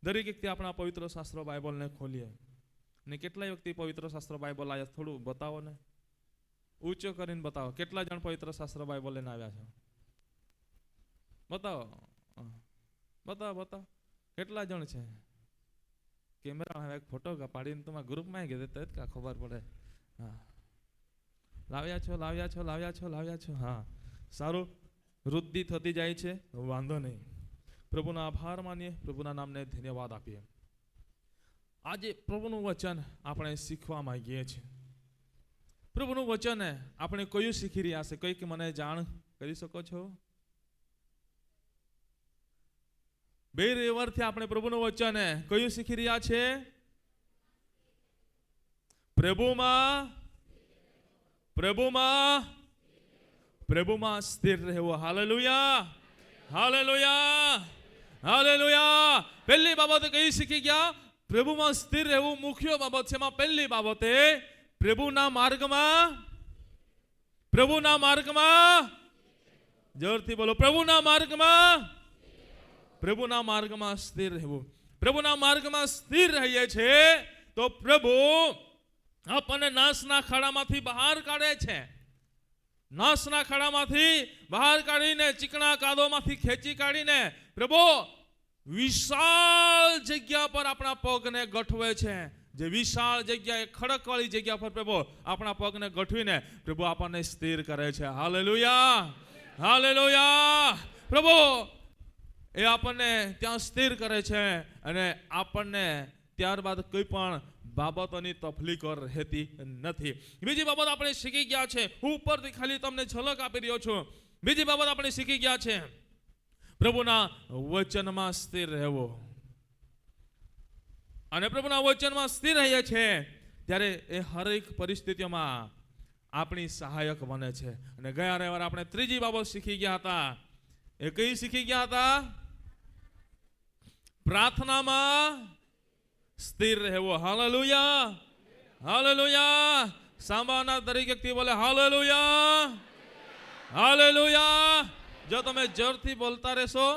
દરેક વ્યક્તિ આપણા પવિત્ર શાસ્ત્ર બાઇબલને ખોલીએ ને કેટલાય વ્યક્તિ પવિત્ર શાસ્ત્ર બાઇબલ આવ્યા થોડું બતાવો ને, ઊંચો કરીને બતાવો. કેટલા જણ પવિત્ર શાસ્ત્ર બાઇબલ લઈને આવ્યા છે? બતાવો બતાવો બતાવો, કેટલા જણ છે? કેમેરા એક ફોટો પાડીને તમારા ગ્રુપમાં આવી ગયા તો ખબર પડે. હા, લાવ્યા છો લાવ્યા છો લાવ્યા છો લાવ્યા છો. હા, સારું, વૃદ્ધિ થતી જાય છે, વાંધો નહીં. પ્રભુના આભાર માનીએ, પ્રભુના નામને ધન્યવાદ આપીએ. આજે પ્રભુનું વચન આપણે શીખવા માંગીએ છીએ. પ્રભુનું વચન આપણે કયું શીખી રહ્યા છે? કંઈક મને જાણ કરી શકો છો? બે રવિવારથી આપણે પ્રભુનું વચન કયું શીખી રહ્યા છે? પ્રભુમાં પ્રભુમાં પ્રભુમાં સ્થિર રહેવો. Hallelujah, hallelujah, hallelujah. પહેલી બાબત કઈ શીખી ગયા? પ્રભુમાં સ્થિર રહેવું મુખ્ય બાબત છે. એમાં પહેલી બાબતે પ્રભુના માર્ગમાં, પ્રભુના માર્ગમાં, જોરથી બોલો, પ્રભુના માર્ગમાં, પ્રભુના માર્ગમાં સ્થિર રહેવું. પ્રભુના માર્ગમાં સ્થિર રહીએ છે તો પ્રભુ આપણને નાશના ખાડામાંથી બહાર કાઢે છે. નાશના ખાડામાંથી બહાર કાઢીને ચીકણા કાદોમાંથી ખેંચી કાઢીને પ્રભુ વિશાળ જગ્યા પર આપણા પગને ગઠવે છે. જે વિશાળ જગ્યા, ખડકવાળી જગ્યા પર પ્રભુ આપણા પગને ગઠવીને પ્રભુ આપણને સ્થિર કરે છે. Hallelujah, hallelujah. પ્રભુ એ આપણને ત્યાં સ્થિર કરે છે અને આપણને ત્યારબાદ કોઈ પણ બાબતોની તકલીફ રહેતી નથી. બીજી બાબત આપણે શીખી ગયા છે, હું ઉપરથી ખાલી તમને ઝલક આપી રહ્યો છું. બીજી બાબત આપણે શીખી ગયા છે, પ્રભુના વચનમાં સ્થિર રહેવો. અને પ્રભુના વચનમાં સ્થિર રહીએ છે ત્યારે એ હરેક પરિસ્થિતિઓમાં આપણી સહાયક બને છે. અને ગયા રવિવારે આપણે ત્રીજી બાબત શીખી ગયા હતા. એ કઈ શીખી ગયા હતા? પ્રાર્થનામાં સ્થિર રહેવો. Hallelujah, hallelujah. સાંભળનાર દરેક વ્યક્તિ બોલે હાલેલુયા, હાલેલુયા. જો તમે જોરથી બોલતા રહેશો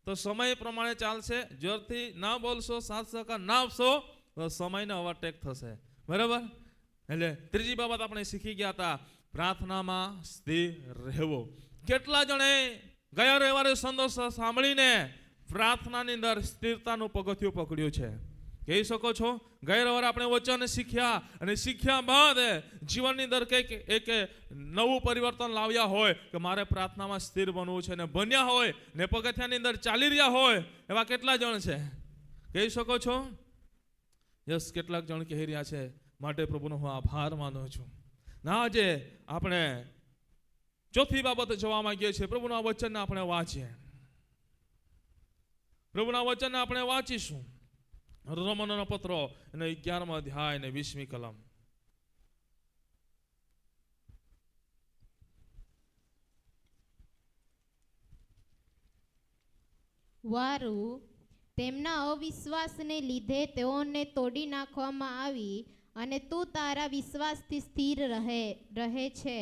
તો સમય પ્રમાણે ચાલશે. જોરથી ના બોલશો, સાથ સહકાર ના આપશો તો સમયનો ઓવરટેક થશે. બરાબર? એટલે ત્રીજી બાબત આપણે શીખી ગયા હતા, પ્રાર્થનામાં સ્થિર રહેવો. કેટલા જણે ગયા રવિવારે સંદેશો સાંભળીને પ્રાર્થનાની અંદર સ્થિરતાનું પગથિયું પકડ્યું છે? કહી શકો છો? ગયા રવિવારે આપણે વચન શીખ્યા અને શીખ્યા બાદ જીવનની અંદર કંઈક એક નવું પરિવર્તન લાવ્યા હોય કે મારે પ્રાર્થનામાં સ્થિર બનવું છે, ને બન્યા હોય ને પગથિયાની અંદર ચાલી રહ્યા હોય એવા કેટલા જણ છે? કહી શકો છો? યસ, કેટલાક જણ કહી રહ્યા છે. માટે પ્રભુનો હું આભાર માનું છું. ના, આજે આપણે ચોથી બાબત જોવા માંગીએ છીએ. પ્રભુના વચનને આપણે વાંચીએ. પ્રભુના વચનને આપણે વાંચીશું. રોમનોનો પત્રો અને 11મો અધ્યાય અને 20મી કલમ. વારું, તેમના અવિશ્વાસને લીધે તેઓને તોડી નાખવામાં આવી અને તું તારા વિશ્વાસથી સ્થિર રહે છે.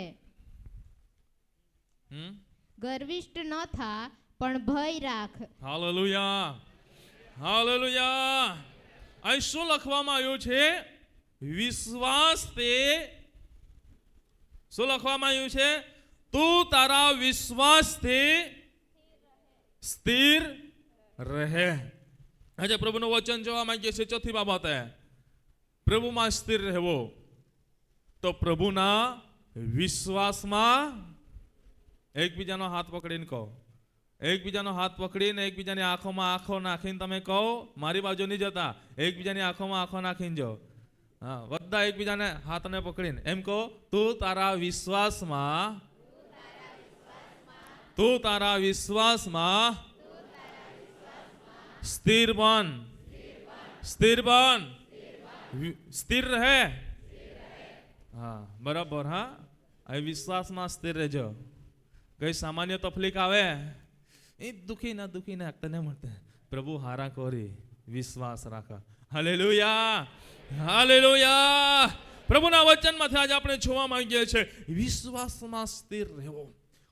ગર્વિષ્ઠ ન થા પણ ભય રાખ. Hallelujah, hallelujah. અહીં શું લખવામાં આવ્યું છે? વિશ્વાસ તે શું લખવામાં આવ્યું છે? તું તારા વિશ્વાસથી સ્થિર રહે. આજે પ્રભુનું વચન જોવા માંગીએ છીએ. ચોથી બાબત પ્રભુમાં સ્થિર રહેવો. તો પ્રભુના વિશ્વાસમાં એકબીજાનો હાથ પકડીને કહો, એકબીજાનો હાથ પકડીને એકબીજાની આંખોમાં આંખો નાખીને તમે કહો, મારી બાજુ નહીં જતા, એકબીજાની આંખોમાં આંખો નાખીને જો. હા, બધા એકબીજાને હાથને પકડીને એમ કહો, તું તારા વિશ્વાસમાં, તું તારા વિશ્વાસમાં સ્થિર બન, સ્થિર બન, સ્થિર રહે. હા, બરાબર. હા, અહીં વિશ્વાસમાં સ્થિર રહેજો. કઈ સામાન્ય તકલીફ આવે એ દુખી ના તને મળતે પ્રભુ હારા કરી વિશ્વાસ રાખા. Hallelujah, hallelujah. પ્રભુના વચનમાંથી આજે આપણે જોવા માંગીએ છીએ વિશ્વાસમાં સ્થિર રહેવો.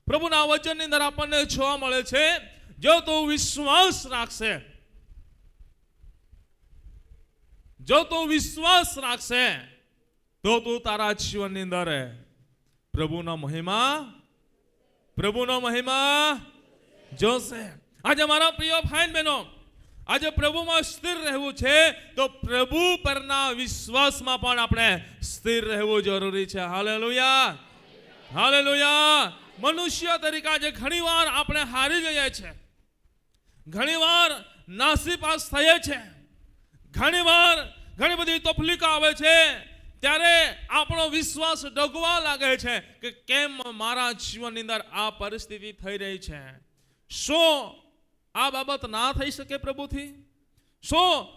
પ્રભુના વચનની અંદર આપણને જોવા મળે છે જો તું વિશ્વાસ રાખશે, જો તું વિશ્વાસ રાખશે તો તું તારા જીવનની અંદર પ્રભુનો મહિમા જોશે. આજે મારા પ્રિય ભાઈ બહેનો, આજે પ્રભુમાં સ્થિર રહેવું છે તો પ્રભુ પરના વિશ્વાસમાં પણ આપણે સ્થિર રહેવું જરૂરી છે. Hallelujah, hallelujah. મનુષ્ય તરીકે આજે ઘણીવાર આપણે હારી જઈએ છીએ, ઘણીવાર નાસીપાસ થઈએ છે, ઘણીવાર ઘણી બધી તકલીફો આવે છે, ત્યારે આપણો વિશ્વાસ ડગવા લાગે છે કે કેમ મારા જીવનની અંદર આ પરિસ્થિતિ થઈ રહી છે. શું આ બાબત ના થઈ શકે પ્રભુથી? શું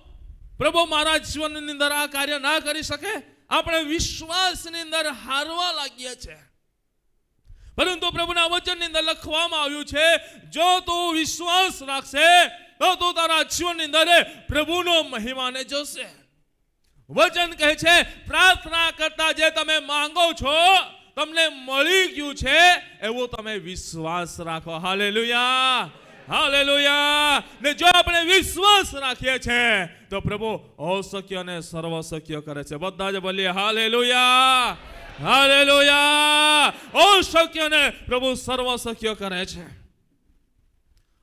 પ્રભુ મારા જીવનની અંદર આ કાર્ય ના કરી શકે? આપણે વિશ્વાસની અંદર હારવા લાગીએ છીએ. પરંતુ પ્રભુના વચનની અંદર લખવામાં આવ્યું છે, જો તું વિશ્વાસ રાખશે તો તું તારા જીવનની અંદર પ્રભુનો મહિમાને જોશે. વચન કહે છે, પ્રાર્થના કરતા જે તમે માંગો છો તમને મળી ગયું છે એવો તમે વિશ્વાસ રાખો. Hallelujah, hallelujah. ને જો આપણે વિશ્વાસ રાખીએ છીએ તો પ્રભુ અશક્ય અને સર્વ શક્ય કરે છે. બધા જ બોલીએ હાલેલુયા, હાલેલુયા. અશક્યને પ્રભુ સર્વ શક્ય કરે છે,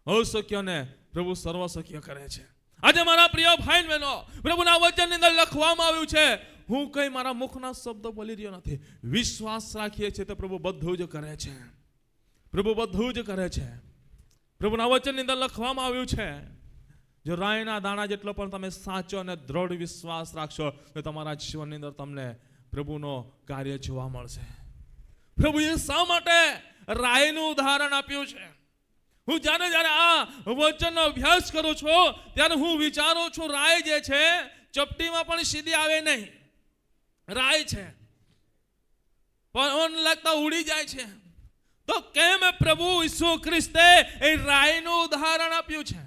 અશક્યને પ્રભુ સર્વ શક્ય કરે છે. આજે મારા પ્રિય ભાઈ બહેનો, પ્રભુના વચનની અંદર લખવામાં આવ્યું છે, હું કઈ મારા મુખના શબ્દો બોલી રહ્યો નથી, વિશ્વાસ રાખીએ છીએ તો પ્રભુ બધું જ કરે છે, પ્રભુ બધું જ કરે છે. પ્રભુના વચનની અંદર લખવામાં આવ્યું છે, જો રાઈના દાણા જેટલો પણ તમે સાચો અને દ્રઢ વિશ્વાસ રાખશો તો તમારા જીવનની અંદર તમને પ્રભુનો કાર્ય જોવા મળશે. પ્રભુએ શા માટે રાઈનું ઉદાહરણ આપ્યું છે? હું જ્યારે આ વચનનો અભ્યાસ કરું છું ત્યારે હું વિચારું છું, રાય જે છે ચપટીમાં પણ સીધી આવે નહીં, રાય છે પણ લાગતા ઉડી જાય છે. તો કેમ પ્રભુ ઈસુ ખ્રિસ્તે એ રાયનું ઉદાહરણ આપ્યું છે?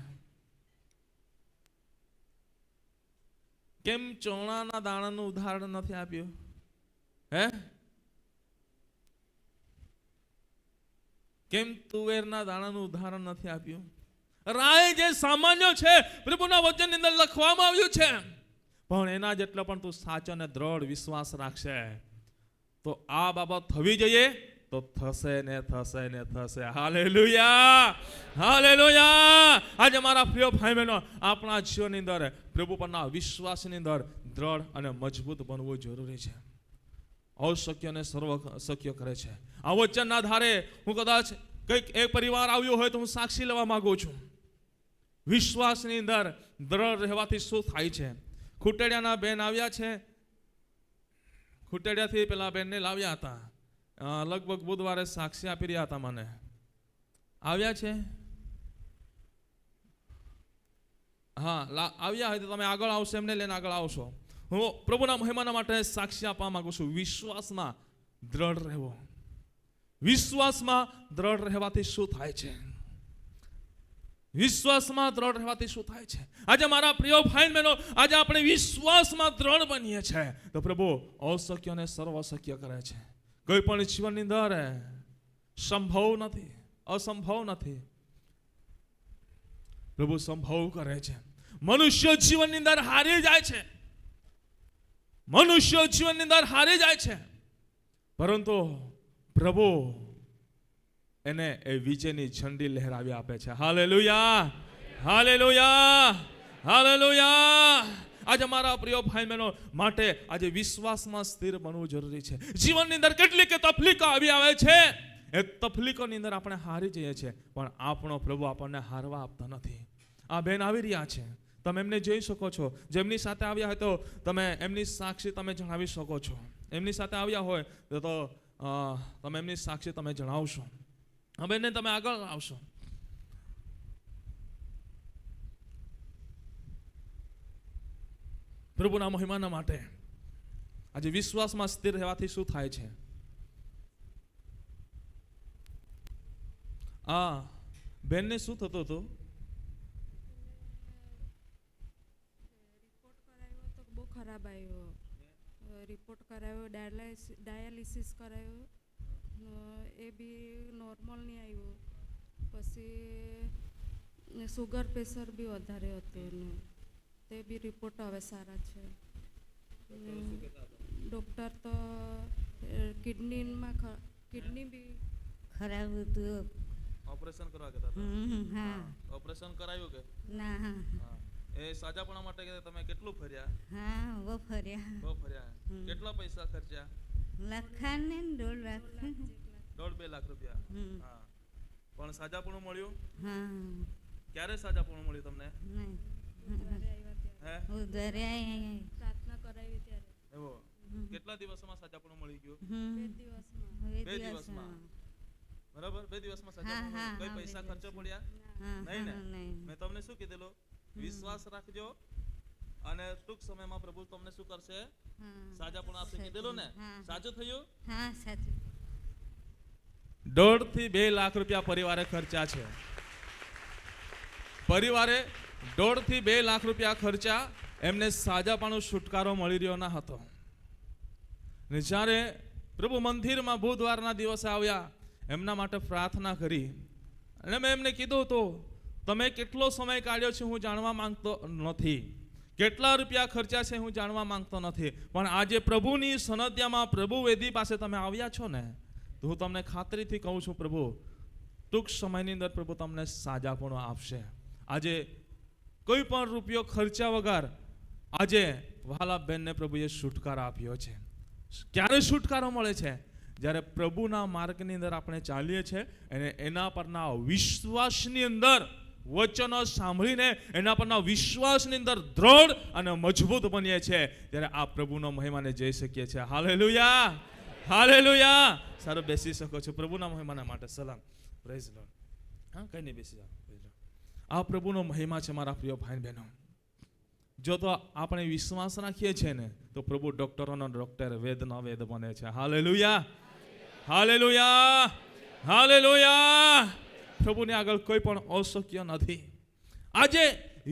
કેમ ચોણાના દાણાનું ઉદાહરણ નથી આપ્યું? હે? કેમ તુવેરના દાણાનું ઉદાહરણ નથી આપ્યું? રાય જે સામાન્ય છે પ્રભુના વચનની અંદર લખવામાં આવ્યું છે, પણ એના જેટલો પણ તું સાચો અને દ્રઢ વિશ્વાસ રાખશે તો આ બાબત થવી જોઈએ તો થશે ને થશે ને થશે. Hallelujah, hallelujah. આજે મારા પ્રિય ભાઈ બહેનો, આપણા જીવનની અંદર પ્રભુ પરના વિશ્વાસની અંદર દ્રઢ અને મજબૂત બનવું જરૂરી છે. અશક્યને સર્વ શક્ય કરે છે. આ વચનના આધારે હું કદાચ કંઈક એક પરિવાર આવ્યો હોય તો હું સાક્ષી લેવા માંગુ છું. વિશ્વાસની અંદર દ્રઢ રહેવાથી શું થાય છે? ખૂટેડિયાના બેન આવ્યા છે, ખૂટેડિયાથી પેલા બેનને લાવ્યા હતા, લગભગ બુધવારે સાક્ષી આપી રહ્યા હતા મને. આવ્યા છે? હા, આવ્યા હોય તો તમે આગળ આવશો, એમને લઈને આગળ આવશો. હું પ્રભુના મહિમાના માટે સાક્ષી આપવા માંગુ છું. વિશ્વાસમાં દ્રઢ રહેવો. વિશ્વાસમાં દ્રઢ રહેવાથી શું થાય છે? વિશ્વાસમાં દ્રઢ રહેવાથી શું થાય છે? આજે મારા પ્રિય ભાઈ બહેનો, આજે આપણે વિશ્વાસમાં દ્રઢ બનીએ છીએ તો પ્રભુ અશક્ય અને સર્વ શક્ય કરે છે. કોઈ પણ જીવનની અંદર સંભવ નથી, અસંભવ નથી, પ્રભુ સંભવ કરે છે. મનુષ્ય જીવનની અંદર હારી જાય છે, મનુષ્ય જીવનની અંદર હારી જાય છે, પરંતુ પ્રભુ એને એ વિજયની ઝંડી લહેરાવી આપે છે. Hallelujah, hallelujah, hallelujah. આજે મારા પ્રિય ભાઈ બહેનો માટે આજે વિશ્વાસમાં સ્થિર બનવું જરૂરી છે. જીવનની અંદર કેટલીક તકલીફો આવી આવે છે, એ તકલીફોની અંદર આપણે હારી જઈએ છીએ, પણ આપણો પ્રભુ આપણને હારવા આપતા નથી. આ બેન આવી રહ્યા છે, તમે એમને જોઈ શકો છો. જેમની સાથે આવ્યા હોય તો તમે એમની સાક્ષી તમે જણાવી શકો છો. એમની સાથે આવ્યા હોય તો તમે એમની સાક્ષી તમે જણાવશો. હવે એને તમે આગળ આવશો. પ્રભુના મહિમાના માટે આજે વિશ્વાસમાં સ્થિર રહેવાથી શું થાય છે? આ બેનને શું થતું હતું? રિપોર્ટ કરાવ્યો તો બહુ ખરાબ આવ્યો. રિપોર્ટ કરાવ્યો, ડાયાલિસિસ કરાવ્યો, એ બી નોર્મલ નહીં આવ્યું. પછી સુગર પ્રેશર બી વધારે હતું એનું, તે બી રિપોર્ટ હવે સારા છે. ડૉક્ટર તો કિડની બી ખરાબ હતું. ઓપરેશન કરવા કહેતા હતા. હા ઓપરેશન કરાયું કે ના હા હા. એ સાજાપણા માટે કે તમે કેટલું ફર્યા? હા બહુ ફર્યા. બહુ ફર્યા. કેટલા પૈસા ખર્ચ્યા? લખાને 1.5 લાખ. 1.5-2 લાખ રૂપિયા. હા. પણ સાજાપણું મળ્યું? હા ક્યારે સાજાપણું મળ્યું તમને? નહીં હે? ઉધારે પ્રાર્થના કરાવી ત્યારે એવો કેટલા દિવસમાં સાજાપણું મળી ગયું? 2 દિવસમાં. 2 દિવસમાં. બરાબર? 2 દિવસમાં સાજાપણું હા, કઈ હા, પૈસા ખર્ચો પડ્યા? નહીં ને? મેં તમને શું કીધેલું? વિશ્વાસ રાખજો અને ટૂંક સમયમાં પ્રભુ તમને શું કરશે? સાજાપણું આપશે કીધેલું ને? સાચું થયું? હા સાચું. 1.5-2 લાખ રૂપિયા પરિવારે ખર્ચા છે. પરિવારે 1.5-2 લાખ રૂપિયા ખર્ચા, એમને સાજાપણું છુટકારો મળી રહ્યો ના હતો. ને જ્યારે પ્રભુ મંદિરમાં બુધવારના દિવસે આવ્યા, એમના માટે પ્રાર્થના કરી અને મેં એમને કીધું હતું, તમે કેટલો સમય કાઢ્યો છે હું જાણવા માંગતો નથી, કેટલા રૂપિયા ખર્ચા છે હું જાણવા માંગતો નથી, પણ આજે પ્રભુની સનદ્યામાં પ્રભુ વેદી પાસે તમે આવ્યા છો ને, તો હું તમને ખાતરીથી કહું છું, પ્રભુ ટૂંક સમયની અંદર પ્રભુ તમને સાજાપણું આપશે. આજે કોઈ પણ રૂપિયો ખર્ચા વગર આજે વહાલા બેનને પ્રભુએ છુટકારો આપ્યો છે. ક્યારે છુટકારો મળે છે? જ્યારે પ્રભુના માર્ગની અંદર આપણે ચાલીએ છીએ અને એના પરના વિશ્વાસની અંદર વચનો સાંભળીને એના પરના વિશ્વાસની અંદર દ્રઢ અને મજબૂત બનીએ છીએ, ત્યારે આ પ્રભુનો મહિમાને જઈ શકીએ છીએ. Hallelujah, hallelujah. સારું, બેસી શકો છો. પ્રભુના મહિમાના માટે સલામ. Praise lord. હા, કઈ નહીં, બેસી જાઓ. આ પ્રભુનો મહિમા છે મારા પ્રિય ભાઈ બહેનો. જો તો આપણે વિશ્વાસ રાખીએ છીએ ને, તો પ્રભુ ડોક્ટરોનો ડોક્ટર, વેદનો વેદ બને છે. Hallelujah, hallelujah, hallelujah. પ્રભુને આગળ કોઈ પણ અશક્ય નથી. આજે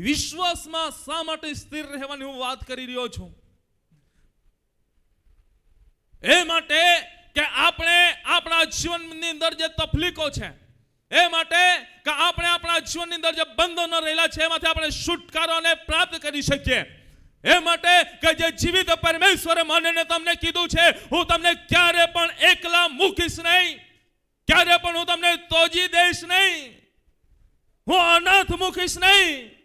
વિશ્વાસમાં શા માટે સ્થિર રહેવાની હું વાત કરી રહ્યો છું? એ માટે કે આપણે આપણા જીવનની અંદર જે તકલીફો છે, એ માટે કે આપણે આપણા જીવનની અંદર જે બંધનો રહેલા છે એમાંથી આપણે છુટકારોને પ્રાપ્ત કરી શકીએ. એ માટે કે જે જીવિત પરમેશ્વરે મને ને તમને કીધું છે, હું તમને ક્યારે પણ એકલા મૂકીશ નહીં, ક્યારે પણ હું તમને તોજી દઈશ નહીં, હું અનાથ મૂકીશ નહીં,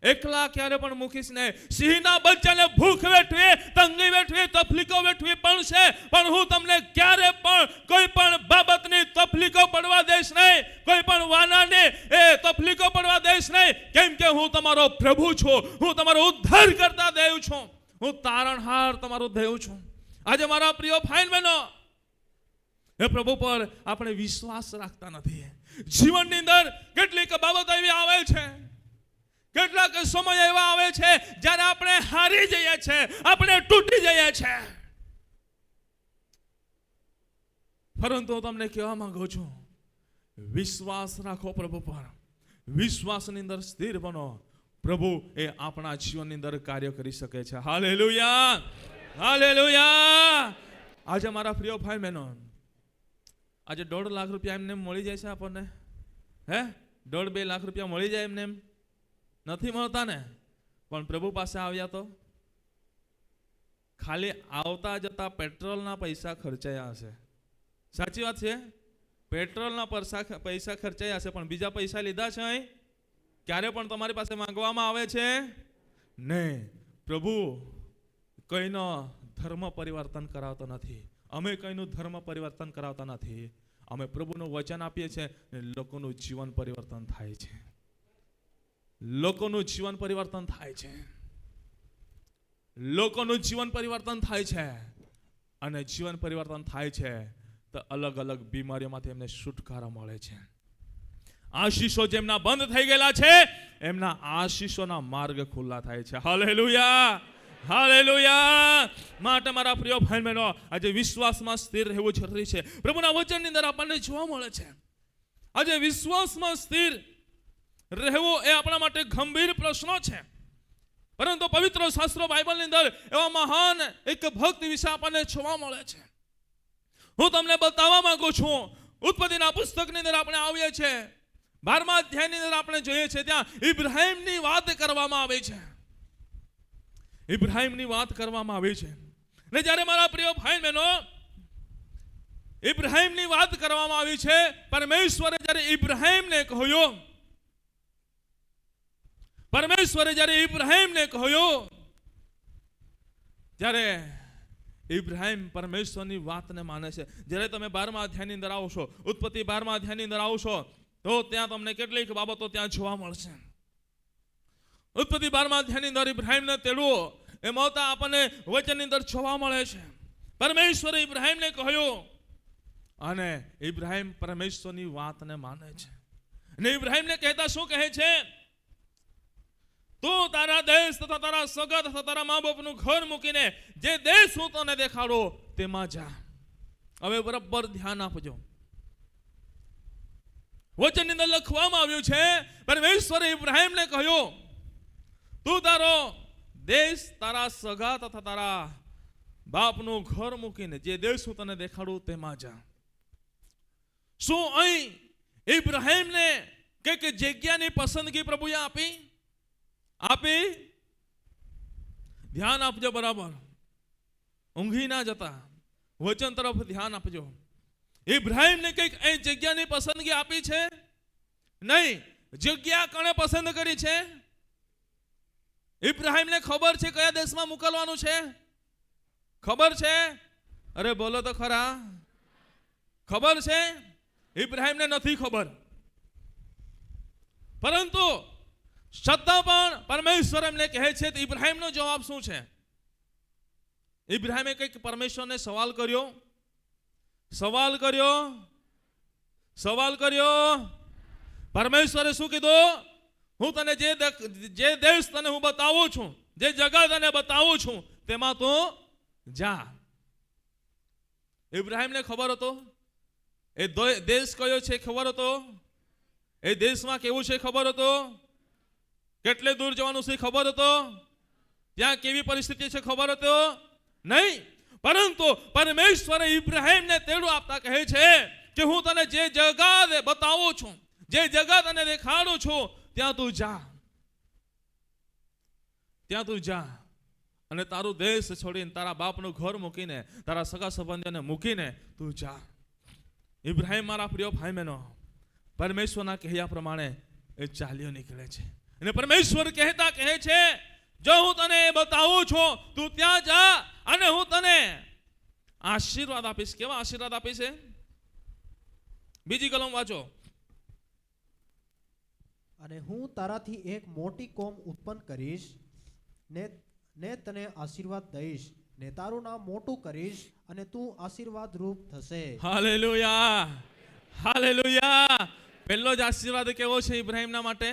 એકલા ક્યારે પણ મૂકીશ નહીં. સિંહના બચ્ચાને ભૂખ વેઠવી, તંગી વેઠવી, તકલીફો વેઠવી પડશે, પણ હું તમને ક્યારે પણ કોઈ પણ બાબતની તકલીફો પડવા દઈશ નહીં, કોઈ પણ વાનાને એ તકલીફો પડવા દઈશ નહીં, કેમ કે હું તમારો પ્રભુ છું, હું તમારો ઉદ્ધાર કરતા દેવ છું, હું તારણહાર તમારો દેવ છું. આજે મારા પ્રિય ભાઈ બહેનો, એ પ્રભુ પર આપણે વિશ્વાસ રાખતા નથી. જીવનની અંદર કેટલીક બાબતો એવી આવે છે, કેટલાક સમય એવા આવે છે જ્યારે આપણે હારી જઈએ છીએ, આપણે તૂટી જઈએ છીએ. પરંતુ હું તમને કહેવા માંગુ છું, વિશ્વાસ રાખો પ્રભુ પર, વિશ્વાસની અંદર સ્થિર બનો. પ્રભુ એ આપણા જીવનની અંદર કાર્ય કરી શકે છે. Hallelujah, hallelujah. આજે મારા પ્રિય ભાઈ બહેનો, આજે 1.5 લાખ રૂપિયા એમને મળી જાય છે આપણને? હે, 1.5-2 લાખ રૂપિયા મળી જાય એમને? એમ નથી મળતા ને. પણ પ્રભુ પાસે આવ્યા તો ખાલી આવતા જતા પેટ્રોલના પૈસા ખર્ચાયા હશે. સાચી વાત છે? પેટ્રોલના પૈસા ખર્ચાયા હશે, પણ બીજા પૈસા લીધા છે અહીં? ક્યારે પણ તમારી પાસે માંગવામાં આવે છે નહીં. પ્રભુ કોઈનો ધર્મ પરિવર્તન કરાવતો નથી. અમે કોઈનું ધર્મ પરિવર્તન કરાવતા નથી. અમે પ્રભુનું વચન આપીએ છીએ અને લોકોનું જીવન પરિવર્તન થાય છે. લોકોનું જીવન પરિવર્તન થાય છે. લોકોનું જીવન પરિવર્તન થાય છે. અને જીવન પરિવર્તન થાય છે તો અલગ અલગ બીમારીઓમાંથી એમને છુટકારો મળે છે. આશીષો જેમના બંધ થઈ ગયેલા છે, એમના આશીષોના માર્ગ ખુલ્લા થાય છે. Hallelujah, hallelujah. માટે મારા પ્રિય ભાઈ બહેનો, આજે વિશ્વાસમાં સ્થિર રહેવું જરૂરી છે. પ્રભુના વચનની અંદર આપણને જોવા મળે છે, આજે વિશ્વાસમાં સ્થિર રહેવું એ આપણા માટે ગંભીર પ્રશ્નો છે. પરંતુ પવિત્ર શાસ્ત્રો બાઇબલની અંદર એવા મહાન એક ભક્ત વિશે આપણને જોવા મળે છે. હું તમને બતાવવા માંગુ છું, ઉત્પત્તિના પુસ્તકની અંદર આપણે આવીએ છીએ, 12મા અધ્યાયની અંદર આપણે જોઈએ છીએ, ત્યાં ઇબ્રાહીમની વાત કરવામાં આવે છે. ઇબ્રાહીમની વાત કરવામાં આવી છે. ને જ્યારે મારા પ્રિય ભાઈ બહેનો ઇબ્રાહીમની વાત કરવામાં આવી છે, પરમેશ્વરે જ્યારે ઇબ્રાહીમને કહ્યું, ત્યારે ઇબ્રાહીમ પરમેશ્વરની વાતને માને છે. જ્યારે તમે 12મા અધ્યાયની અંદર આવશો, ઉત્પત્તિ 12મા અધ્યાયની અંદર આવશો, તો ત્યાં તમને કેટલીક બાબતો ત્યાં જોવા મળશે. ઉત્પત્તિ 12મા અધ્યાયની અંદર ઇબ્રાહીમને તેડવો એ મોટા આપણને વચનની અંદર જોવા મળે છે. પરમેશ્વરે ઇબ્રાહીમને કહ્યું અને ઇબ્રાહીમ પરમેશ્વરની વાતને માને છે. અને ઇબ્રાહીમને કહેતા શું કહે છે? તું તારા દેશ તથા તારા સગા તથા તારા મા બાપનું ઘર મૂકીને જે દેશ હું તને દેખાડો તેમાં જા. હવે બરાબર ધ્યાન આપજો. વચનની અંદર લખવામાં આવ્યું છે, પરમેશ્વરે ઇબ્રાહીમને કહ્યું, તું તારો દેશ, તારા સગા તથા તારા બાપનું ઘર મૂકીને જે દેશ હું તને દેખાડું તેમાં જા. શું અહીં ઇબ્રાહીમને કે જગ્યાની પસંદગી પ્રભુએ આપી? ધ્યાન આપજો બરાબર, ઊંઘી ના જતા, વચન તરફ ધ્યાન આપજો. ઇબ્રાહીમને કઈક અહીં જગ્યાની પસંદગી આપી છે? નહીં. જગ્યા કોણે પસંદ કરી છે? ઇબ્રાહીમને ખબર છે કયા દેશમાં મોકલવાનું છે? ખબર છે? અરે બોલો તો ખરા. ખબર છે? ઇબ્રાહીમને નથી ખબર, પરંતુ છતાં પણ પરમેશ્વર એમને કહે છે. ઇબ્રાહીમનો જવાબ શું છે? ઇબ્રાહીમે કંઈક પરમેશ્વરને સવાલ કર્યો. પરમેશ્વરે શું કીધું? હું તને જે દેશ તને હું બતાવું છું, જે જગા તને બતાવું છું, તેમાં તું જા. ઇબ્રાહીમને ખબર હતો એ દેશ કયો છે, ખબર હતો એ દેશમાં કેવું છે, ખબર હતો કેટલે દૂર જવાનું છે, ખબર હતો ત્યાં કેવી પરિસ્થિતિ છે, ખબર હતો નહીં. પરંતુ પરમેશ્વરે ઇબ્રાહીમને તેડું આપતા કહે છે કે હું તને જે જગા બતાવું છું, જે જગા તને દેખાડું છું, ત્યાં તું જા. અને તારું દેશ છોડીને, તારા બાપનું ઘર મૂકીને, તારા સગા સંબંધીઓને મૂકીને તું જા. ઇબ્રાહીમ મારા પ્રિય ભાઈ બહેનો પરમેશ્વરના કહ્યા પ્રમાણે એ ચાલ્યો નીકળે છે. અને પરમેશ્વર કહેતા કહે છે, જો હું તને બતાવું છું, તું ત્યાં જા અને હું તને આશીર્વાદ આપીશ. કેવા આશીર્વાદ આપીશ? બીજી કલમ વાંચો. અને હું તારાથી એક મોટી કોમ ઉત્પન્ન કરીશ ને તને આશીર્વાદ દઈશ ને તારું નામ મોટું કરીશ અને તું આશીર્વાદ રૂપ થશે. Hallelujah, hallelujah. પહેલો જ આશીર્વાદ કેવો છે ઇબ્રાહીમના માટે?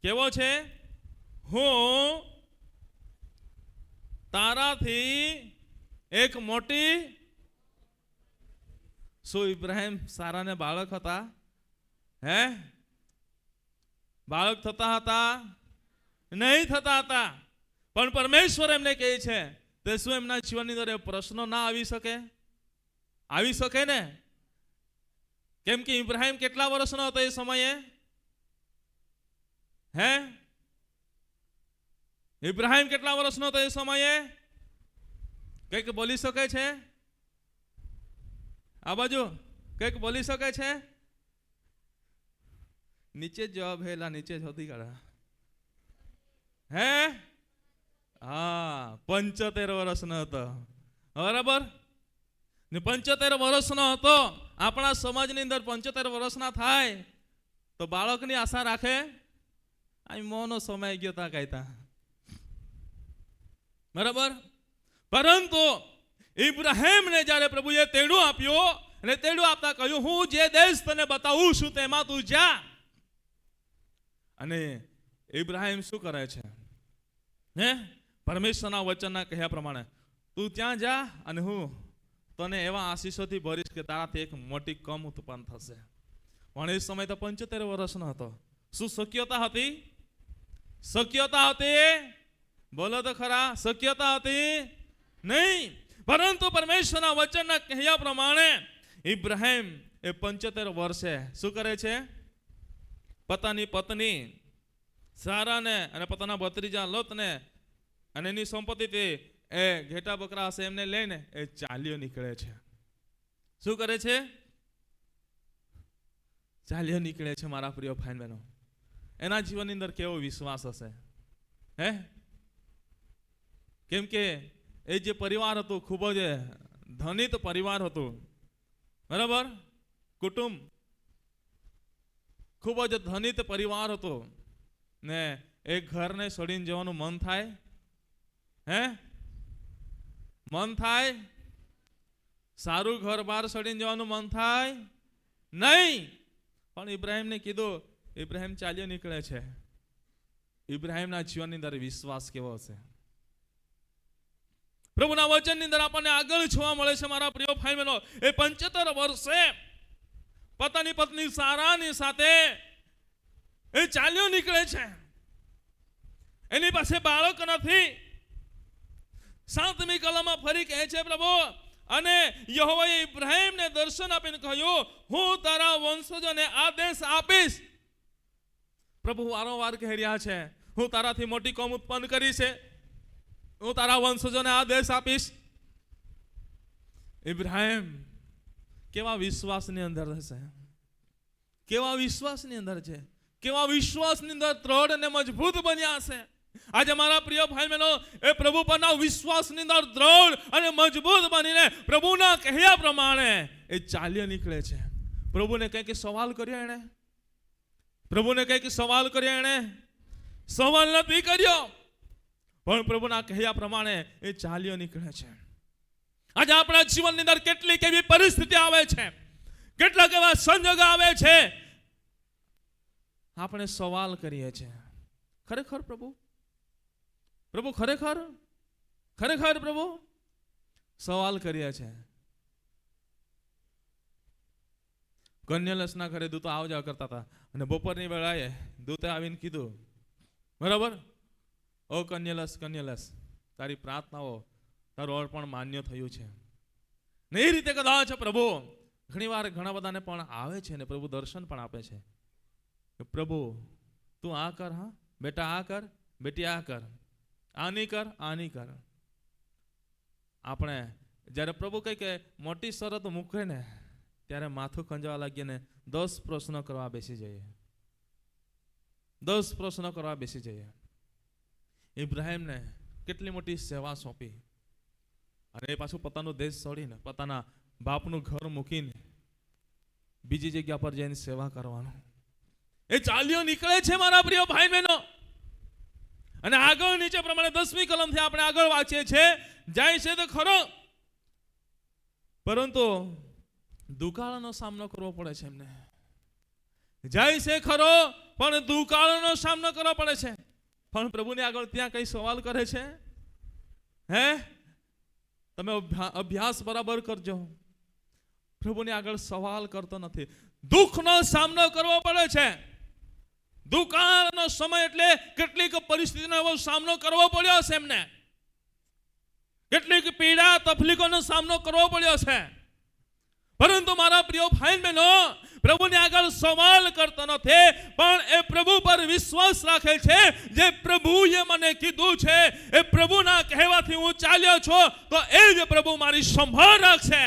કેવો છે? હું તારાથી એક મોટી. શું ઇબ્રાહીમ સારાને બાળક હતા? બાળક થતા હતા? નહીં થતા હતા. પણ પરમેશ્વર એમને કહે છે, તે શું એમના જીવનની અંદર પ્રશ્નો ના આવી શકે? આવી શકે ને. કેમ કે ઇબ્રાહીમ કેટલા વર્ષનો હતો એ સમયે? ઇબ્રાહીમ કેટલા વર્ષનો હતો એ સમયે? કઈક બોલી શકે છે? આ બાજુ કઈક બોલી શકે છે? નીચે જ જવાબ હેલા, નીચે જ હોતી કાઢા. 75 વર્ષનો હતો. બરાબર ને 75 વર્ષનો હતો. આપણા સમાજની અંદર 75 વર્ષના થાય તો બાળકની આશા રાખે? આ મોનો સમય ગયો તા કહેતા. બરાબર. પરંતુ ઇબ્રાહીમને જ્યારે પ્રભુએ તેડું આપ્યું અને તેડું આપતા કહ્યું, હું જે દેશ તને બતાવું છું તેમાં તું જા. અને ઇબ્રાહીમ શું કરે છે? પરમેશ્વરના વચનના કહ્યા પ્રમાણે તું ત્યાં જા અને હું તને એવા આશીષોથી ભરીશ કે તારાથી એક મોટી કમ ઉત્પન્ન થશે. પણ એ સમય તો 75 વર્ષનો હતો. શું શક્યતા હતી? શક્યતા હતી? બોલો તો ખરા. શક્યતા હતી નહીં. પરંતુ પરમેશ્વરના વચનના કહ્યા પ્રમાણે ઇબ્રાહીમ એ 75 વર્ષે શું કરે છે? પોતાની પત્ની સારાને અને પોતાના ભત્રીજા લોતને અને એની સંપત્તિથી એ ઘેટા બકરા હશે એમને લઈને એ ચાલ્યો નીકળે છે. શું કરે છે? ચાલ્યો નીકળે છે. મારા પ્રિય ભાઈ બહેનો, એના જીવનની અંદર કેવો વિશ્વાસ હશે? હે? કેમ કે એ જે પરિવાર હતું ખૂબ જ ધનિત પરિવાર હતું, બરાબર? કુટુંબ ખૂબ જ ધનિત પરિવાર હતો ને એ ઘરને છોડીને જવાનું મન થાય? હે? મન થાય? સારું ઘર બહાર છોડીને જવાનું મન થાય? નહીં. પણ ઇબ્રાહિમને કીધું, ઇબ્રાહિમ ચાલ્યો નીકળે છે. ઇબ્રાહિમના જીવનની અંદર વિશ્વાસ કેવો હશે? પ્રભુના વચનની અંદર આપણને આગળ જોવા મળે છે મારા પ્રિય ભાઈ બહેનો. એ 75 વર્ષે પોતાની પત્ની સારાની સાથે એ ચાલ્યો નીકળે છે. એની પાસે બાળક નથી. 7મી કલમમાં ફરી કહે છે પ્રભુ, અને યહોવાએ ઇબ્રાહિમને દર્શન આપીને કહ્યું, હું તારા વંશજોને આદેશ આપીશ. પ્રભુ વારંવાર કહી રહ્યા છે, હું તારાથી મોટી કોમ ઉત્પન્ન કરી છે, હું તારા વંશજોને આદેશ આપીશ. ઇબ્રાહિમ કેવા વિશ્વાસની અંદર હશે? કેવા વિશ્વાસની અંદર છે? કેવા વિશ્વાસની અંદર દ્રઢ અને મજબૂત બન્યા છે? આજે મારા પ્રિય ભાઈ બહેનો, એ પ્રભુ પરના વિશ્વાસની અંદર દ્રઢ અને મજબૂત બનીને પ્રભુના કહ્યા પ્રમાણે એ ચાલ્યો નીકળે છે. પ્રભુને કંઈક સવાલ કર્યો એણે? પ્રભુને કંઈક સવાલ કર્યો એણે? સવાલ નથી કર્યો, પણ પ્રભુના કહ્યા પ્રમાણે એ ચાલ્યો નીકળે છે. આજે આપણા જીવનની અંદર કેટલીક એવી પરિસ્થિતિ આવે છે, કેટલાક એવા સંજોગો આવે છે, આપણે સવાલ કરીએ છીએ, ખરેખર પ્રભુ? પ્રભુ ખરેખર? ખરેખર પ્રભુ? સવાલ કરીએ છીએ. કન્યાલસના ઘરે દૂતો આવ જાવ કરતા હતા અને બપોરની વેળાએ દૂતે આવીને કીધું, બરાબર, ઓ કન્યાલસ, કન્યાલસ, તારી પ્રાર્થનાઓ, તારું અર્પણ માન્ય થયું છે. ને એ રીતે કદાચ પ્રભુ ઘણી વાર ઘણા બધાને પણ આવે છે ને પ્રભુ દર્શન પણ આપે છે કે પ્રભુ તું આ કર, હા બેટા આ કર, બેટી આ કર, આ નહીં કર, આ નહીં કર. આપણે જ્યારે પ્રભુ કહે કે મોટી શરત મૂકે ને ત્યારે માથું ખંજવા લાગીએ ને 10 પ્રશ્નો કરવા બેસી જઈએ. 10 પ્રશ્નો કરવા બેસી જઈએ. ઇબ્રાહિમને કેટલી મોટી સેવા સોંપી અને એ પાછું પોતાનો દેશ છોડીને, પોતાના બાપનું ઘર મૂકીને બીજી જગ્યા પર જઈને સેવા કરવાનું. એ ચાલ્યો નીકળે છે મારા પ્રિય ભાઈ બહેનો. અને આગળ નીચે પ્રમાણે 10મી કલમથી આપણે આગળ વાંચીએ છીએ, જાય છે તો ખરો, પરંતુ દુકાળનો સામનો કરવો પડે છે એમને. જાય છે ખરો, પણ દુકાળનો સામનો કરવો પડે છે. પણ પ્રભુની આગળ ત્યાં કઈ સવાલ કરે છે? હે? તમે અભ્યાસ બરાબર કરજો. પ્રભુની આગળ સવાલ કરતો નથી. દુઃખનો સામનો કરવો પડે છે. દુકાળનો સમય એટલે કેટલીક પરિસ્થિતિનો એવો સામનો કરવો પડ્યો છે એમને. કેટલીક પીડા તકલીફોનો સામનો કરવો પડ્યો છે. પરંતુ મારા પ્રિય ભાઈ બહેનો, પ્રભુની આગળ સવાલ કરતો નથી, પણ એ પ્રભુ પર વિશ્વાસ રાખે છે. જે પ્રભુએ મને કીધું છે, એ પ્રભુના કહેવાથી હું ચાલ્યો છું, તો એ જ પ્રભુ મારી સંભાળ રાખશે.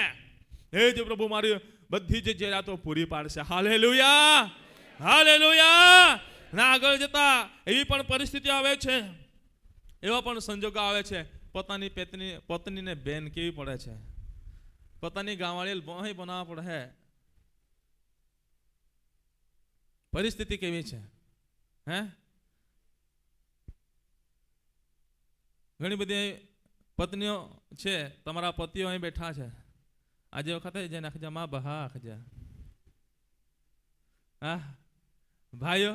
એ જ પ્રભુ મારી બધી જ જરૂરિયાતો પૂરી પાડશે. Hallelujah, hallelujah. ના આગળ જતા એવી પણ પરિસ્થિતિ આવે છે, એવા પણ સંજોગો આવે છે. પોતાની પત્નીને બેન કેવી પડે છે, પોતાની ગાંવાળી બહી બનાવવા પડે. પરિસ્થિતિ કેવી છે? હે? ઘણી બધી પત્નીઓ છે, તમારા પતિઓ અહીં બેઠા છે. આજે વખતે જઈને આખજા માં બહા આખજા. હા ભાઈઓ,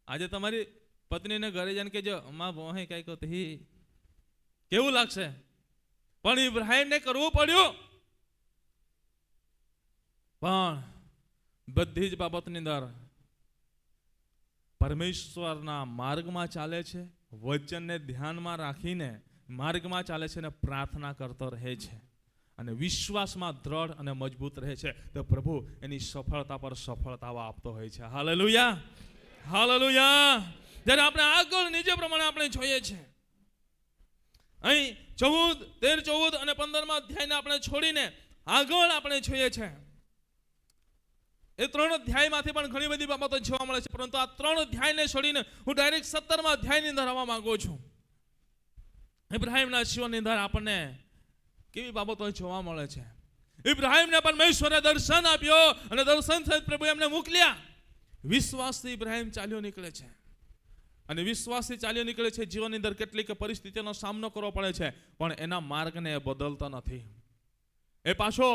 આજે તમારી પત્નીને ઘરે જઈને કેજો માં બહી કઈ કહી, કેવું લાગશે? પણ ઇબ્રાહિમને કરવું પડ્યું. પણ બધી જ બાબતની અંદર પરમેશ્વરના માર્ગમાં ચાલે છે, વચનને ધ્યાનમાં રાખીને માર્ગમાં ચાલે છે અને પ્રાર્થના કરતો રહે છે અને વિશ્વાસમાં દ્રઢ અને મજબૂત રહે છે, તો પ્રભુ એની સફળતા પર સફળતાઓ આપતો હોય છે. Hallelujah, hallelujah. જ્યારે આપણે આગળ નીચે પ્રમાણે આપણે જોઈએ છે, અહીં 14, 13, 14 અને 15 અધ્યાયને આપણે છોડીને આગળ આપણે જોઈએ છે. એ 3 અધ્યાયમાંથી પણ ઘણી બધી બાબતો જોવા મળે છે, પરંતુ આ 3 અધ્યાયને છોડીને હું ડાયરેક્ટ 17મા અધ્યાયની અંદર આવવા માંગુ છું. ઇબ્રાહીમના જીવનની અંદર આપણને કેવી બાબતો જોવા મળે છે. ઇબ્રાહીમને પરમેશ્વરે દર્શન આપ્યો અને દર્શન સહિત પ્રભુ એમને મોકલ્યા. વિશ્વાસથી ઇબ્રાહીમ ચાલ્યો નીકળે છે અને વિશ્વાસથી ચાલ્યો નીકળે છે. જીવનની અંદર કેટલીક પરિસ્થિતિનો સામનો કરવો પડે છે, પણ એના માર્ગને બદલતો નથી. એ પાછો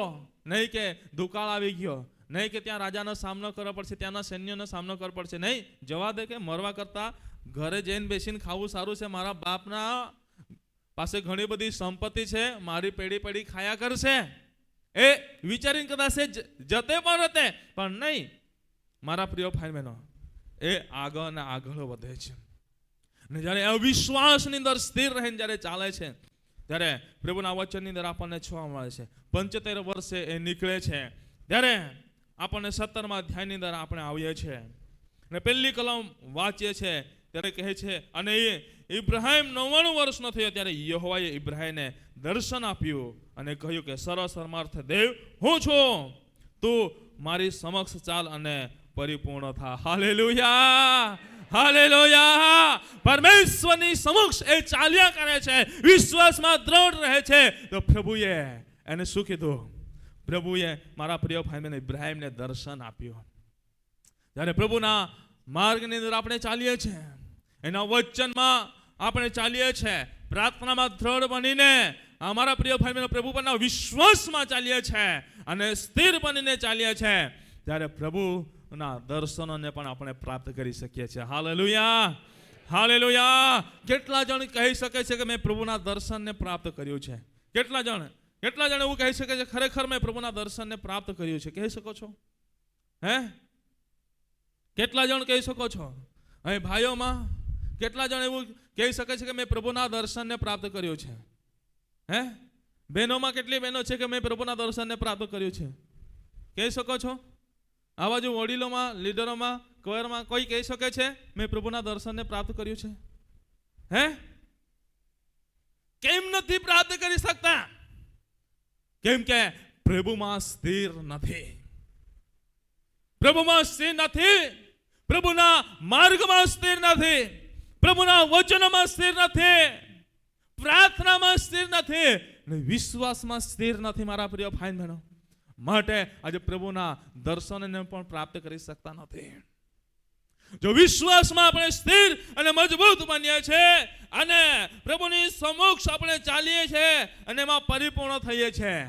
નહીં કે દુકાળ આવી ગયો, નહીં કે ત્યાં રાજાનો સામનો કરવો પડશે, ત્યાંના સૈન્યનો સામનો કરવો પડશે, નહીં. જવા દે કે મરવા કરતા ઘરે જઈને બેસીને ખાવું સારું છે. મારા બાપના પાસે ઘણી બધી સંપત્તિ છે, મારી પેઢી ખાયા કરશે, એ વિચારીને કદાચ જતે પણ રહેતે, પણ નહીં. મારા પ્રિય ભાઈ બહેનો, એ આગળ અને આગળ વધે છે. અને જ્યારે અવિશ્વાસની અંદર સ્થિર રહીને જ્યારે ચાલે છે, ત્યારે પ્રભુના વચનની અંદર આપણને જોવા મળે છે. 75 વર્ષે એ નીકળે છે, ત્યારે આપણને 17મા અધ્યાયની અંદર આપણે આવીએ છીએ અને પહેલી કલમ વાંચીએ છીએ. ત્યારે કહે છે, અને એ ઇબ્રાહીમ 99 વર્ષનો થયો ત્યારે યહોવાએ ઇબ્રાહીમને દર્શન આપ્યું અને કહ્યું કે સર્વસમર્થ દેવ હું છું, તું મારી સમક્ષ ચાલ અને પરિપૂર્ણ થા. Hallelujah, hallelujah. પરમેશ્વરની સમક્ષ એ ચાલ્યા કરે છે, વિશ્વાસમાં દ્રઢ રહે છે. તો પ્રભુએ એને શું કીધું? પ્રભુએ મારા પ્રિય ભાઈને ઇબ્રાહીમને દર્શન આપ્યું. જ્યારે પ્રભુના માર્ગની અંદર આપણે ચાલીએ છીએ, એના વચનમાં આપણે ચાલીએ છીએ, પ્રાર્થનામાં દ્રઢ બનીને અમારા પ્રિય ભાઈ પ્રભુ પરના વિશ્વાસમાં ચાલીએ છીએ અને સ્થિર બનીને ચાલીએ છીએ, ત્યારે પ્રભુના દર્શનોને પણ આપણે પ્રાપ્ત કરી શકીએ છીએ. Hallelujah, hallelujah. કેટલા જણ કહી શકે છે કે મેં પ્રભુના દર્શનને પ્રાપ્ત કર્યું છે? કેટલા જણ એવું કહી શકે છે ખરેખર મેં પ્રભુના દર્શનને પ્રાપ્ત કર્યું છે? કહી શકો છો? હે, કેટલા જણ કહી શકો છો? અહીં ભાઈઓમાં કેટલા જણ એવું કહી શકે છે કે મેં પ્રભુના દર્શનને પ્રાપ્ત કર્યું છે? હે, બહેનોમાં કેટલી બહેનો છે કે મેં પ્રભુના દર્શનને પ્રાપ્ત કર્યું છે? કહી શકો છો? આ બાજુ વડીલોમાં, લીડરોમાં, કોયરમાં કોઈ કહી શકે છે મેં પ્રભુના દર્શનને પ્રાપ્ત કર્યું છે? હે, કેમ નથી પ્રાપ્ત કરી શકતા? કેમ કે પ્રભુમાં સ્થિર નથી. પ્રભુમાં સ્થિર નથી, પ્રભુના માર્ગમાં સ્થિર નથી, પ્રભુના વચનમાં સ્થિર નથી, પ્રાર્થનામાં સ્થિર નથી, વિશ્વાસમાં સ્થિર નથી. મારા પ્રિય ભાઈ બહેનો, માટે આજે પ્રભુના દર્શનને પણ પ્રાપ્ત કરી શકતા નથી. જો વિશ્વાસમાં આપણે સ્થિર અને મજબૂત બનીએ છીએ અને પ્રભુની સમક્ષ આપણે ચાલીએ છીએ અને એમાં પરિપૂર્ણ થઈએ છીએ,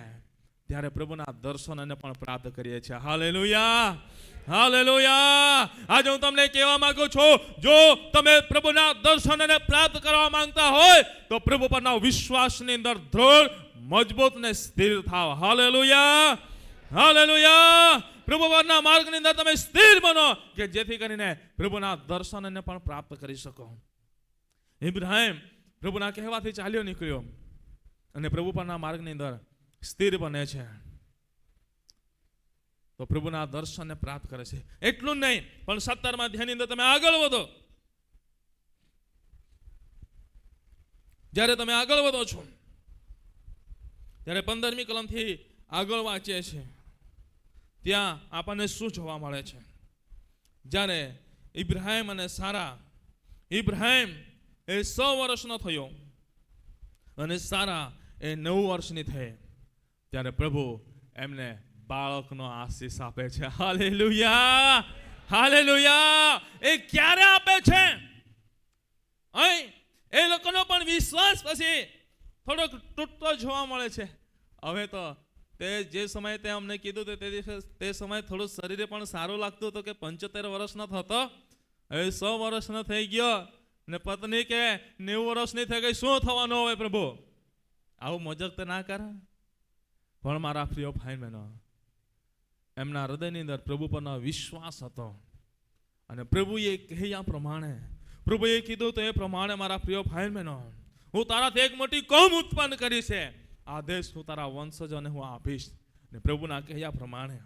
ત્યારે પ્રભુના દર્શનને પણ પ્રાપ્ત કરીએ છીએ. Hallelujah, hallelujah. આજે હું તમને કહેવા માંગુ છું, જો તમે પ્રભુના દર્શનને પ્રાપ્ત કરવા માંગતા હોય તો પ્રભુ પરના વિશ્વાસની અંદર દ્રઢ, મજબૂત ને સ્થિર થાવ. Hallelujah, hallelujah. પ્રભુ પરના માર્ગની અંદર તમે સ્થિર બનો કે જેથી કરીને પ્રભુના દર્શનને પણ પ્રાપ્ત કરી શકો. ઇબ્રાહીમ પ્રભુના કહેવાથી ચાલ્યો નીકળ્યો અને પ્રભુ પરના માર્ગની અંદર સ્થિર બને છે, તો પ્રભુના દર્શનને પ્રાપ્ત કરે છે. એટલું જ નહીં, પણ 17મા અધ્યાયની અંદર તમે આગળ વધો. જ્યારે તમે આગળ વધો છો ત્યારે 15મી કલમથી આગળ વાંચીએ છીએ, ત્યાં આપણને શું જોવા મળે છે? જ્યારે ઇબ્રાહીમ અને સારા, ઇબ્રાહીમ એ 100 વર્ષનો થયો અને સારા એ 9 વર્ષની થઈ, ત્યારે પ્રભુ એમને બાળકનો આશીષ આપે છે. Hallelujah, hallelujah. એ ક્યારે આપે છે? અહીં એ લોકોનો પણ વિશ્વાસ પછી થોડોક તૂટતો જોવા મળે છે. હવે તો તે જે સમયે તે અમને કીધું તે સમયે થોડું શરીરે પણ સારું લાગતું હતું કે 75 વર્ષનો થતો, હવે 100 વર્ષનો થઈ ગયો ને પત્ની કે 90 વર્ષની થઈ ગઈ, શું થવાનું હવે પ્રભુ? આવું મજાક તો ના કરે. પણ મારા પ્રિય ભાઈ બહેનો, એમના હૃદયની અંદર પ્રભુ પરનો વિશ્વાસ હતો અને પ્રભુએ કહ્યા પ્રમાણે, પ્રભુએ કીધું તો એ પ્રમાણે મારા પ્રિય ભાઈ બહેનો, હું તારાથી એક મોટી કોમ ઉત્પન્ન કરી છે, આ દેશ હું તારા વંશજોને હું આપીશ. ને પ્રભુના કહ્યા પ્રમાણે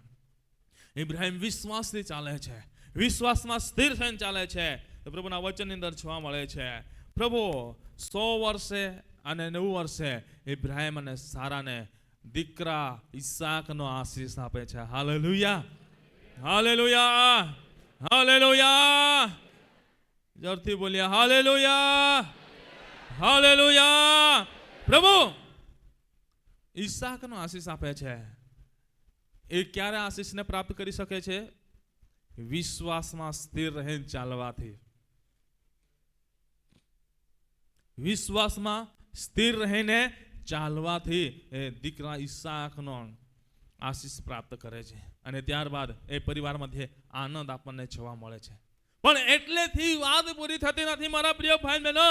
ઇબ્રાહીમ વિશ્વાસથી ચાલે છે, વિશ્વાસમાં સ્થિર થઈને ચાલે છે, તો પ્રભુના વચનની અંદર જોવા મળે છે. પ્રભુ 100 વર્ષે અને 90 વર્ષે ઇબ્રાહિમ અને સારાને દીકરા ઈસાકનો આશીષ આપે છે. Hallelujah, hallelujah, hallelujah. જોરથી બોલ્યા હાલેલુયા, હાલેલુયા. પ્રભુ ઈસાકનો આશીષ આપે છે. એ ક્યારે આશીષને પ્રાપ્ત કરી શકે છે? વિશ્વાસમાં સ્થિર રહીને ચાલવાથી. વિશ્વાસમાં સ્થિર રહીને ચાલવાથી એ દીકરા ઈસાકનો આશીષ પ્રાપ્ત કરે છે, અને ત્યારબાદ એ પરિવાર મધ્યે આનંદ આપણને જોવા મળે છે. પણ એટલેથી વાત પૂરી થતી નથી મારા પ્રિય ભાઈ બહેનો.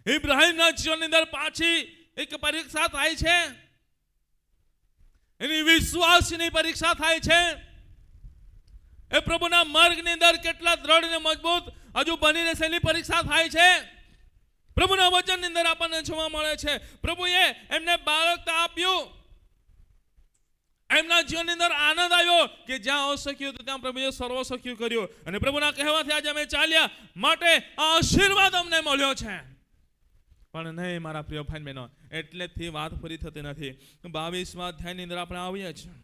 ઇબ્રાહિમના જીવનની અંદર પાછી એક પરીક્ષા થાય છે. એની વિશ્વાસની પરીક્ષા થાય છે. એ પ્રભુના માર્ગની અંદર કેટલા દ્રઢ અને મજબૂત હજુ બની રહેશે એની પરીક્ષા થાય છે. પ્રભુના વચનની અંદર આપણને જોવા મળે છે પ્રભુએ એમને બાળકતા આપ્યું. એમના જીવનની અંદર આનંદ આવ્યો કે જ્યાં અશક્ય હતું ત્યાં પ્રભુએ સર્વ શક્ય કર્યું, અને પ્રભુના કહેવાથી આજે અમે ચાલ્યા માટે આ આશીર્વાદ અમને મળ્યો છે. પણ નહીં મારા પ્રિય ભાઈ બહેનો, એટલેથી વાત પૂરી થતી નથી. 22મા અધ્યાયની અંદર આપણે આવીએ છીએ.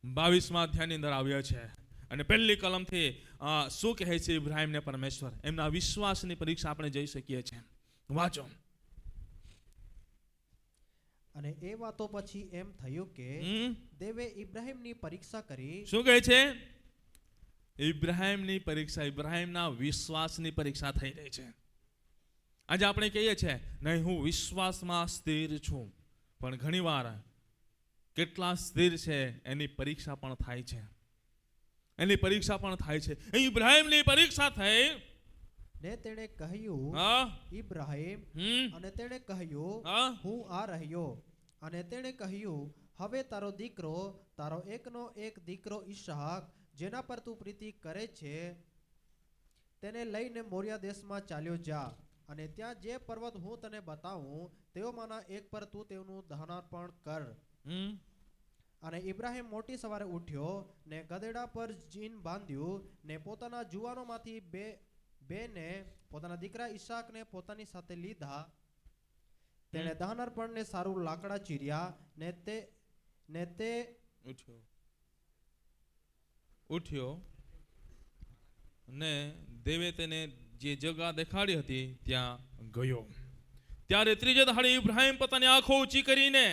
22મા અધ્યાયની અંદર આવ્યા છે, અને પહેલી કલમથી શું કહે છે ઇબ્રાહિમને પરમેશ્વર? એમના વિશ્વાસની પરીક્ષા આપણે જઈ શકીએ છીએ. વાંચો. અને એ વાતો પછી એમ થયું કે દેવે ઇબ્રાહિમની પરીક્ષા કરી. શું કહે છે? ઇબ્રાહિમની પરીક્ષા, ઇબ્રાહિમના વિશ્વાસની પરીક્ષા થઈ રહી છે. આજે આપણે કહીએ છીએ નહીં હું વિશ્વાસમાં સ્થિર છું, પણ ઘણીવાર કેટલા સ્થિર છે એની પરીક્ષા પણ થાય છે. એની પરીક્ષા પણ થાય છે. ઇબ્રાહિમની પરીક્ષા થઈ. ને તેણે કહ્યું ઇબ્રાહિમ, અને તેણે કહ્યું હું આ રહ્યો. અને તેણે કહ્યું હવે તારો દીકરો, તારો એકનો એક દીકરો ઈસાક, જેના પર તું પ્રીતિ કરે છે, તેને લઈને મોરિયા દેશમાં ચાલ્યો જા, અને ત્યાં જે પર્વત હું તને બતાવું તેઓમાંના એક પર તું તેનું દહનાર્પણ કર. અને ઇબ્રાહિમ મોટી સવારે ઉઠ્યો, ને ગધેડા પર જીન બાંધ્યું, ને પોતાના જુવાનોમાંથી બેને પોતાના દીકરા ઈસાકને પોતાની સાથે લીધા. તેણે દહનાર્પણને સારું લાકડા ચીર્યા, ને તે ઉઠ્યો ને દેવે તેને જે જગા દેખાડી હતી ત્યાં ગયો. ત્યારે ત્રીજે દહાડે ઇબ્રાહિમ પોતાની આંખો ઊંચી કરીને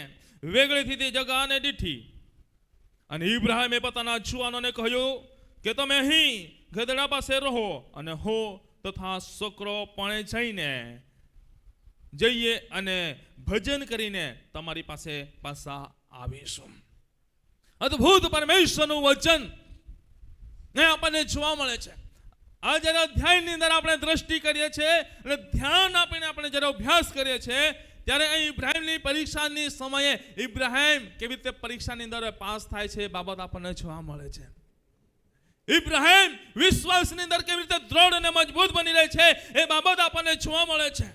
વેગળેથી તે જગાને દીઠી. અને ઇબ્રાહિમે પોતાના જુવાનોને કહ્યું કે તમે અહીં ગધેડા પાસે રહો, અને હો તથા છોકરો પણ જઈએ અને ભજન કરીને તમારી પાસે પાછા આવીશું. અદ્ભુત પરમેશ્વરનું વચન ને આપણને જોવા મળે છે. આ જ્યારે અધ્યાયની અંદર આપણે દ્રષ્ટિ કરીએ છીએ અને ધ્યાન આપીને આપણે જ્યારે અભ્યાસ કરીએ છીએ, ત્યારે અહીં ઇબ્રાહિમની પરીક્ષાની સમયે ઇબ્રાહિમ કેવી રીતે પરીક્ષાની અંદર પાસ થાય છે એ બાબત આપણને જોવા મળે છે. ઇબ્રાહિમ વિશ્વાસની અંદર કેવી રીતે દ્રઢ અને મજબૂત બની રહે છે એ બાબત આપણને જોવા મળે છે.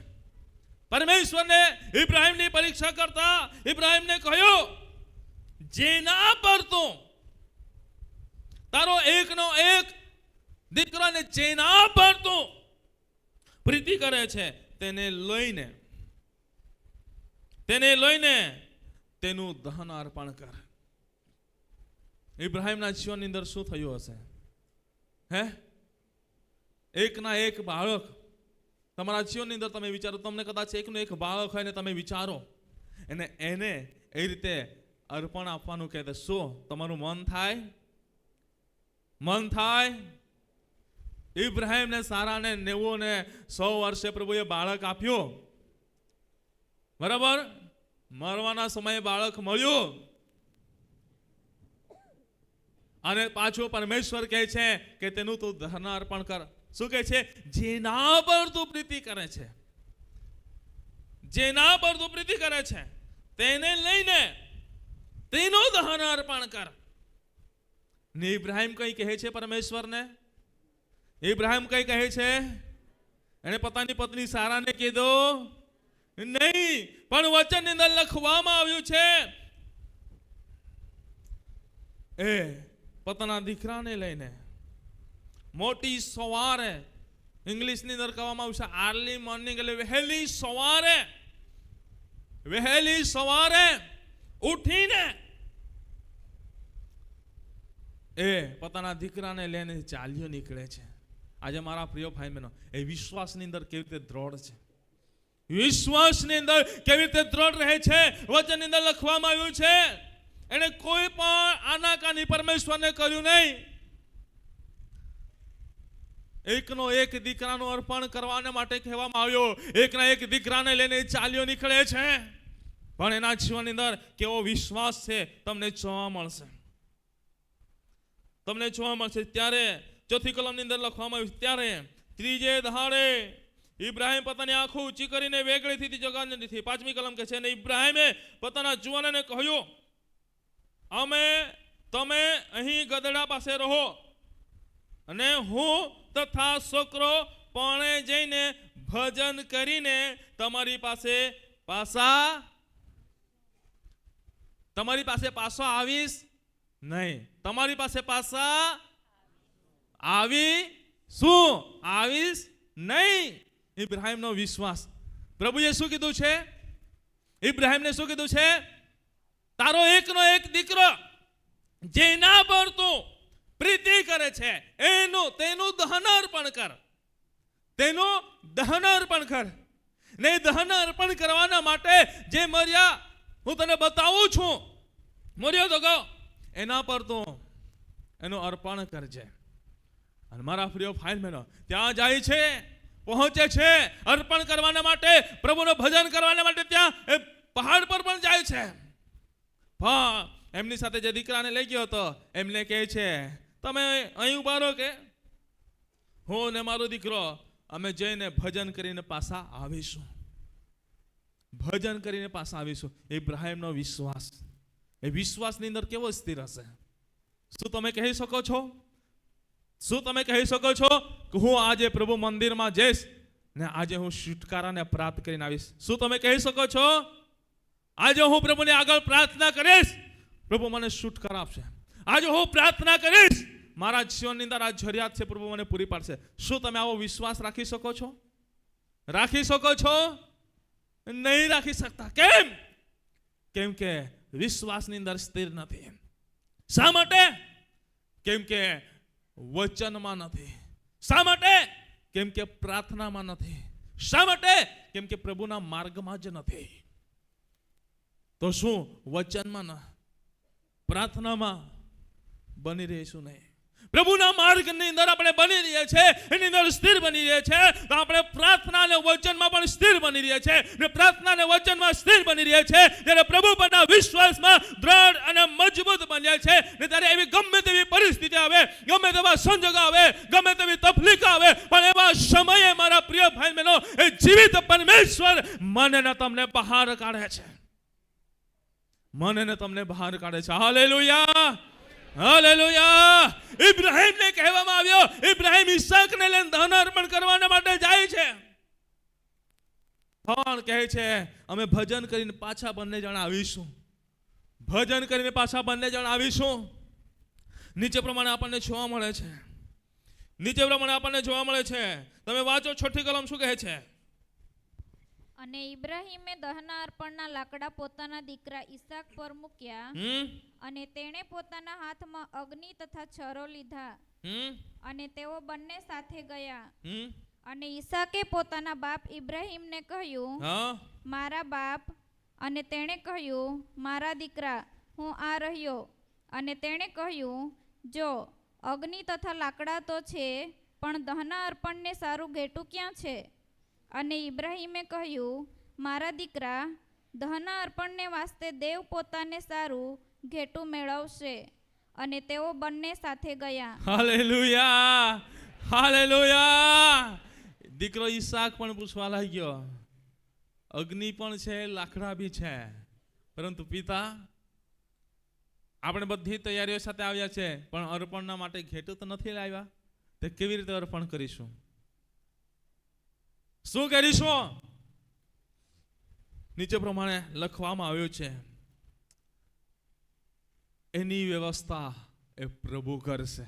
પરમેશ્વરને ઇબ્રાહિમની પરીક્ષા કરતા ઇબ્રાહિમને કહ્યું જેના પર તું તારો એકનો એક દીકરાને જેના પર તું પ્રીતિ કરે છે તેને લઈને તેનું દહન અર્પણ કર. ઇબ્રાહિમના જીવનની અંદર શું થયું હશે? એકના એક બાળક તમારા જીવનની અંદર તમે વિચારો, તમને કદાચ એકનું એક બાળક હોય ને તમે વિચારો એને એ રીતે અર્પણ આપવાનું કહે તો શું તમારું મન થાય? ઇબ્રાહિમ ને સારાને 90 ને 100 વર્ષે પ્રભુએ બાળક આપ્યું, બરાબર? મરવાના સમયે બાળક મળ્યું, અને પાછું પરમેશ્વર કહે છે કે તેનું તું દહન અર્પણ કર. શું કહે છે? જેના પર તું પ્રીતિ કરે છે, જેના પર તું પ્રીતિ કરે છે તેને લઈને તેનું દહન અર્પણ કર. ને ઇબ્રાહિમ કઈ કહે છે પરમેશ્વરને? ઇબ્રાહિમ કઈ કહે છે? એને પોતાની પત્ની સારાને કીધું નહીં, પણ વચનની અંદર લખવામાં આવ્યું છે એ પોતાના દીકરાને લઈને મોટી સવારે, ઇંગ્લિશની અંદર કહેવામાં આવશે આર્લી મોર્નિંગ, એટલે વહેલી સવારે ઉઠીને એ પોતાના દીકરાને લઈને ચાલ્યો નીકળે છે. આજે મારા પ્રિય ભાઈ બહેનો, એ વિશ્વાસની અંદર કેવી રીતે દ્રઢ છે, વિશ્વાસની અંદર કેવી રીતે દ્રઢ રહે છે. વચનની અંદર લખવામાં આવ્યું છે એને કોઈ પણ આનાકાની પરમેશ્વરને કર્યું નહીં. એકનો એક દીકરાનું અર્પણ કરવાને માટે કહેવામાં આવ્યો. એકના એક દીકરાને લઈને ચાલ્યો નીકળે છે. પણ એના જીવનની અંદર કેવો વિશ્વાસ છે તમને જોવા મળશે. ત્યારે ચોથી કલમની અંદર લખવામાં આવ્યું, ત્યારે ત્રીજે દહાડે ઇબ્રાહિમ પોતાની આંખો ઊંચી કરીને વેગળેથી જગાને નથી. પાંચમી કલમ કહે છે, અને ઇબ્રાહિમે પોતાના જુવાનને કહ્યું, તમે અહીં ગદડા પાસે રહો અને હું તથા છોકરો પણ જઈને ભજન કરીને તમારી પાસે પાછો આવીશ નહીં. તમારી પાસે પાછા આવીશ નહીં. ઇબ્રાહિમનો વિશ્વાસ. પ્રભુએ શું કીધું છે? ઇબ્રાહિમને શું કીધું છે? તારો એકનો એક દીકરો જેના પર તું પ્રીતિ કરે છે તેનું દહન અર્પણ કર. ને દહન અર્પણ કરવાના માટે જે મર્યા હું તને બતાવું છું, મર્યો તો ગયો, એના પર તું એનું અર્પણ કરજે. અને મારા પ્રિય ભાઈ બહેનો, ત્યાં જાય છે, પહોંચે છે અર્પણ કરવાના માટે, પ્રભુનું ભજન કરવાના માટે. ત્યાં એ પહાડ પર પણ જાય છે. એમની સાથે જે દીકરાને લઈ ગયો હતો એમને કહે છે, તમે અહીં ઉભા રહો, કે હું ને મારો દીકરો અમે જઈને ભજન કરીને પાછા આવીશું. ઇબ્રાહિમનો વિશ્વાસ, એ વિશ્વાસની અંદર કેવો સ્થિર હશે? શું તમે કહી શકો છો કે હું આજે પ્રભુ મંદિરમાં જઈશ ને આજે હું છુટકારાને પ્રાપ્ત કરીને આવીશ? શું તમે કહી શકો છો આજે હું પ્રભુને આગળ પ્રાર્થના કરીશ, પ્રભુ મને છુટકારા આપશે? આજે હું પ્રાર્થના કરીશ, મારા જીવનની અંદર આ જરૂરિયાત છે, પ્રભુ મને પૂરી પાડશે. શું તમે આવો વિશ્વાસ રાખી શકો છો? નહીં રાખી શકતા. કેમ કે વિશ્વાસની અંદર સ્થિર નથી. શા માટે? કેમ કે વચનમાં નથી. શા માટે? કેમ કે પ્રાર્થનામાં નથી. શા માટે? કેમ કે પ્રભુના માર્ગમાં જ નથી. તો શું વચનમાં ના પ્રાર્થનામાં બની રહીશું નહીં? પ્રભુના માર્ગની અંદર આપણે બની રહીએ છીએ, એની અંદર સ્થિર બની રહીએ છીએ, તો આપણે પ્રાર્થના અને વચનમાં પણ સ્થિર બની રહીએ છીએ. ને પ્રાર્થના અને વચનમાં સ્થિર બની રહીએ છીએ ત્યારે પ્રભુ પરના વિશ્વાસમાં દ્રઢ અને મજબૂત બન્યા છે. ને ત્યારે એવી ગમે તેવી પરિસ્થિતિ આવે, ગમે તેવા સંજોગો આવે, ગમે તેવી તકલીફ આવે, પણ એવા સમયે મારા પ્રિય ભાઈ બહેનો, એ જીવિત પરમેશ્વર મને ને તમને બહાર કાઢે છે. Hallelujah, hallelujah. ઇબ્રાહિમને કહેવામાં આવ્યો, ઇબ્રાહિમ ઈસાકને લઈને દહન અર્પણ કરવાના માટે જાય છે. પણ કહે છે અમે ભજન કરીને પાછા બંને જણ આવીશું. નીચે પ્રમાણે આપણને જોવા મળે છે. તમે વાંચો 6ઠી કલમ શું કહે છે? અને ઇબ્રાહિમે દહન અર્પણના લાકડા પોતાના દીકરા ઈસાક પર મૂક્યા, અને તેણે પોતાના હાથમાં અગ્નિ તથા છરો લીધા, અને તેઓ બંને સાથે ગયા. અને ઈસાકે પોતાના બાપ ઇબ્રાહિમને કહ્યું, મારા બાપ. અને તેણે કહ્યું, મારા દીકરા, હું આ રહ્યો. અને તેણે કહ્યું, જો અગ્નિ તથા લાકડા તો છે, પણ દહન અર્પણને સારું ઘેટું ક્યાં છે? અને ઇબ્રાહિમે કહ્યું, મારા દીકરા, દહન અર્પણને વાસ્તે દેવ પોતાને સારું ઘેટું મેળવશે. અને તેઓ બંને સાથે ગયા. Hallelujah, hallelujah. દીકરો ઈસાક પણ પૂછવા લાગ્યો, અગ્નિ પણ છે, લાકડા બી છે, પરંતુ પિતા આપણે બધી તૈયારીઓ સાથે આવ્યા છે, પણ અર્પણના માટે ઘેટું તો નથી લાવ્યા. તે કેવી રીતે અર્પણ કરીશું? શું કરીશું? નીચે પ્રમાણે લખવામાં આવ્યું છે, એની વ્યવસ્થા એ પ્રભુ કરશે.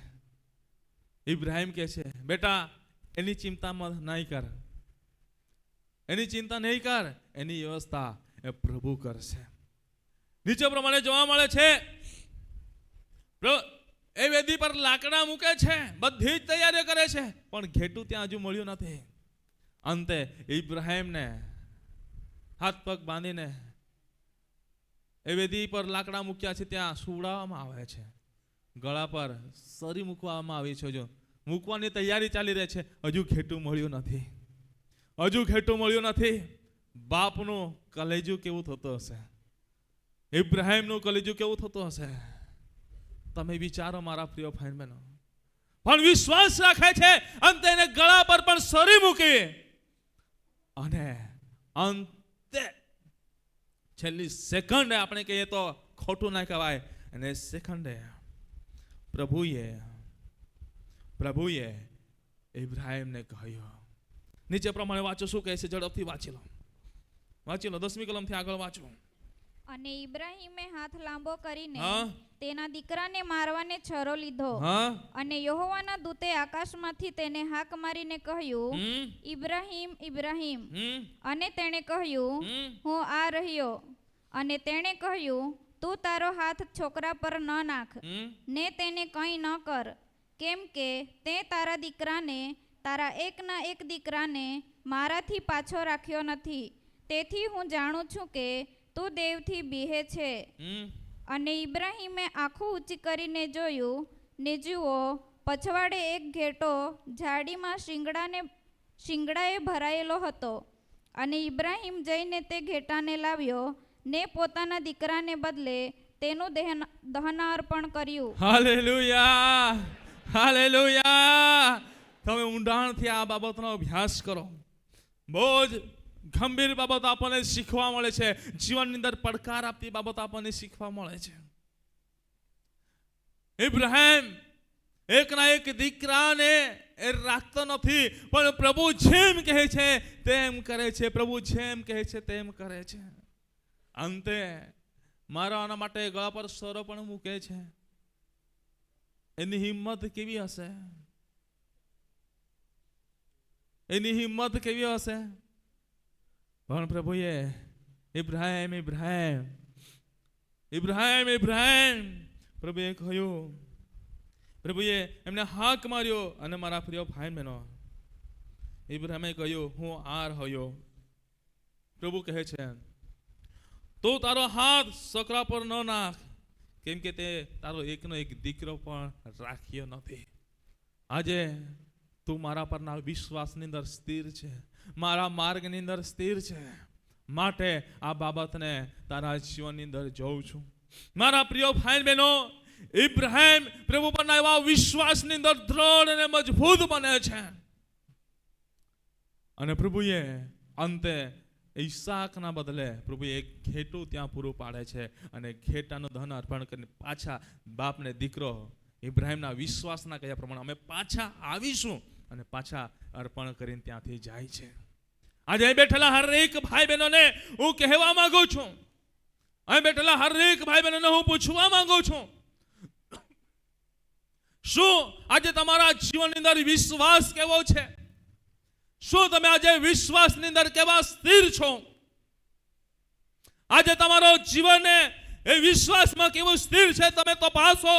ઇબ્રાહિમ કહે છે બેટા એની ચિંતામાં નહીં કર, એની ચિંતા નહીં કર, એની વ્યવસ્થા એ પ્રભુ કરશે. નીચે પ્રમાણે જોવા મળે છે એ વેદી પર લાકડા મૂકે છે, બધી જ તૈયારીઓ કરે છે, પણ ઘેટું ત્યાં હજુ મળ્યું નથી. અંતે ઇબ્રાહિમને હાથ પગ બાંધીને એ વેદી પર લાકડા મૂક્યા છે ત્યાં સુવડાવવામાં આવે છે. ગળા પર સરી મૂકવામાં આવી છે, જો મૂકવાની તૈયારી ચાલી રહી છે. હજુ ઘેટું મળ્યું નથી, હજુ ઘેટું મળ્યું નથી. બાપનું કલેજું કેવું થતું હશે, ઇબ્રાહિમનું કલેજું કેવું થતું હશે, તમે વિચારો મારા પ્રિય ભાઈ બહેનો. પણ વિશ્વાસ રાખે છે, અંતે એને ગળા પર પણ સરી મૂકી અને અંતે છેલ્લી સેકન્ડે, આપણે કહીએ તો ખોટું ના કહેવાય, અને સેકન્ડે પ્રભુએ ઇબ્રાહિમને કહ્યું. નીચે પ્રમાણે વાંચો, શું કહે છે ઝડપથી વાંચી લો, 10મી કલમથી આગળ વાંચો. અને ઇબ્રાહીમે હાથ લાંબો કરીને તેના દીકરાને મારવાને છરો લીધો. અને યહોવાના દૂતે આકાશમાંથી તેને હાક મારીને કહ્યું, ઇબ્રાહીમ, ઇબ્રાહીમ. અને તેણે કહ્યું, હું આ રહ્યો. અને તેણે કહ્યું, તું તારો હાથ છોકરા પર ન નાખ, ને તેને કંઈ ન કર, કેમ કે તે તારા દીકરાને, તારા એકના એક દીકરાને મારાથી પાછો રાખ્યો નથી. તેથી હું જાણું છું કે તું દેવથી બીહે છે. અને ઇબ્રાહીમે આંખો ઊંચી કરીને જોયું, ને જુઓ, પછવાડે એક ઘેટો ઝાડીમાં શિંગડાએ ભરાયેલો હતો. અને ઇબ્રાહીમ જઈને તે ઘેટાને લાવ્યો, ને પોતાના દીકરાને બદલે તેનું દહન અર્પણ કર્યું. Hallelujah, hallelujah. તમે ઊંડાણથી આ બાબતનો અભ્યાસ કરો. બહુ જ ગંભીર બાબત આપણને શીખવા મળે છે. જીવનની અંદર પડકાર આપતી બાબત આપણને શીખવા મળે છે. ઇબ્રાહિમ એકના એક દીકરાને એ રાખતો નથી, પણ પ્રભુ જેમ કહે છે તેમ કરે છે. પ્રભુ જેમ કહે છે તેમ કરે છે. અંતે મારવાના માટે ગળા પર સરો પણ મૂકે છે. એની હિંમત કેવી હશે, એની હિંમત કેવી હશે. પણ પ્રભુએ ઇબ્રાહિમ, ઇબ્રાહિમ, ઇબ્રાહિમ, ઇબ્રાહિમ, પ્રભુએ કહ્યું, પ્રભુએ એમને હાક માર્યો. અને મારા પ્રિય ભાઈ બહેનો, ઇબ્રાહિમે કહ્યું, હું આ રહ્યો. પ્રભુ કહે છે, તું તારો હાથ છોકરા પર ન નાખ, કેમ કે તે તારો એકનો એક દીકરો પણ રાખ્યો નથી. આજે તું મારા પરના વિશ્વાસની અંદર સ્થિર છે, મારા માર્ગની અંદર સ્થિર છે, માટે આ બાબતને તારા જીવનની અંદર જોઉં છું. મારા પ્રિય ભાઈ બહેનો, ઇબ્રાહિમ પ્રભુ પરના એવા વિશ્વાસની અંદર દ્રઢ અને મજબૂત બને છે. અને પ્રભુએ અંતે ઈસાકના બદલે પ્રભુએ એક ઘેટું ત્યાં પૂરું પાડે છે. અને ઘેટાનું દહન અર્પણ કરીને પાછા બાપને દીકરો ઇબ્રાહિમના વિશ્વાસના કહ્યા પ્રમાણે અમે પાછા આવીશું, અને પાછા અર્પણ કરીને ત્યાંથી જાય છે. આજે અહીં બેઠેલા હરેક ભાઈ બહેનોને હું કહેવા માંગુ છું, અહીં બેઠેલા હરેક ભાઈ બહેનોને હું પૂછવા માંગુ છું, શું આજે તમારા જીવનની અંદર વિશ્વાસ કેવો છે? શું તમે આજે વિશ્વાસની અંદર કેવા સ્થિર છો? આજે તમારો જીવન એ વિશ્વાસમાં કેવું સ્થિર છે તમે તપાસો.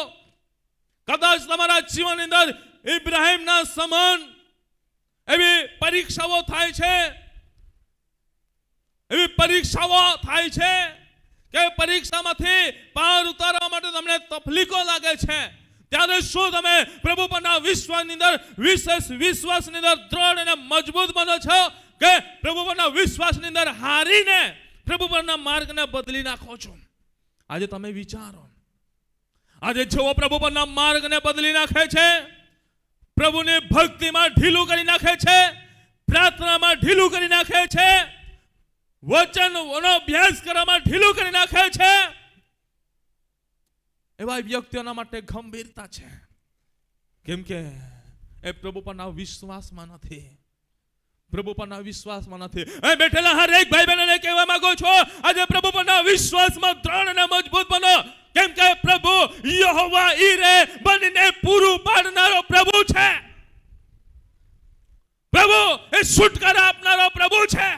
કદાચ તમારા જીવનની અંદર ઇબ્રાહિમના સમાન એવી પરીક્ષાઓ થાય છે, એવી પરીક્ષાઓ થાય છે કે પરીક્ષામાંથી પાર ઉતારવા માટે તમને તકલીફો લાગે છે. ત્યારે શું તમે પ્રભુ પરના વિશ્વાસની અંદર, વિશેષ વિશ્વાસની અંદર દ્રઢ અને મજબૂત બનો છો, કે પ્રભુ પરના વિશ્વાસની અંદર હારીને પ્રભુ પરના માર્ગને બદલી નાખો છો? આજે તમે વિચારો. આજે જેઓ પ્રભુ પરના માર્ગને બદલી નાખે છે, પ્રભુની ભક્તિમાં ઢીલું કરી નાખે છે, પ્રાર્થનામાં ઢીલું કરી નાખે છે, વચનનો અભ્યાસ કરવામાં ઢીલું કરી નાખે છે, એવા વ્યક્તિઓના માટે ગંભીરતા છે. કેમ કે એ પ્રભુ પરના વિશ્વાસમાં નથી, પ્રભુ પરના વિશ્વાસમાં નથી. અહીં બેઠેલા હરેક ભાઈ બહેનોને કહેવા માંગુ છું, આજે પ્રભુ પરના વિશ્વાસમાં દ્રઢ અને મજબૂત બનો, કેમ કે પ્રભુ યહોવા ઈરે બનીને પૂરું પાડનારો પ્રભુ છે. પ્રભુ એ છુટકારા આપનારો પ્રભુ છે.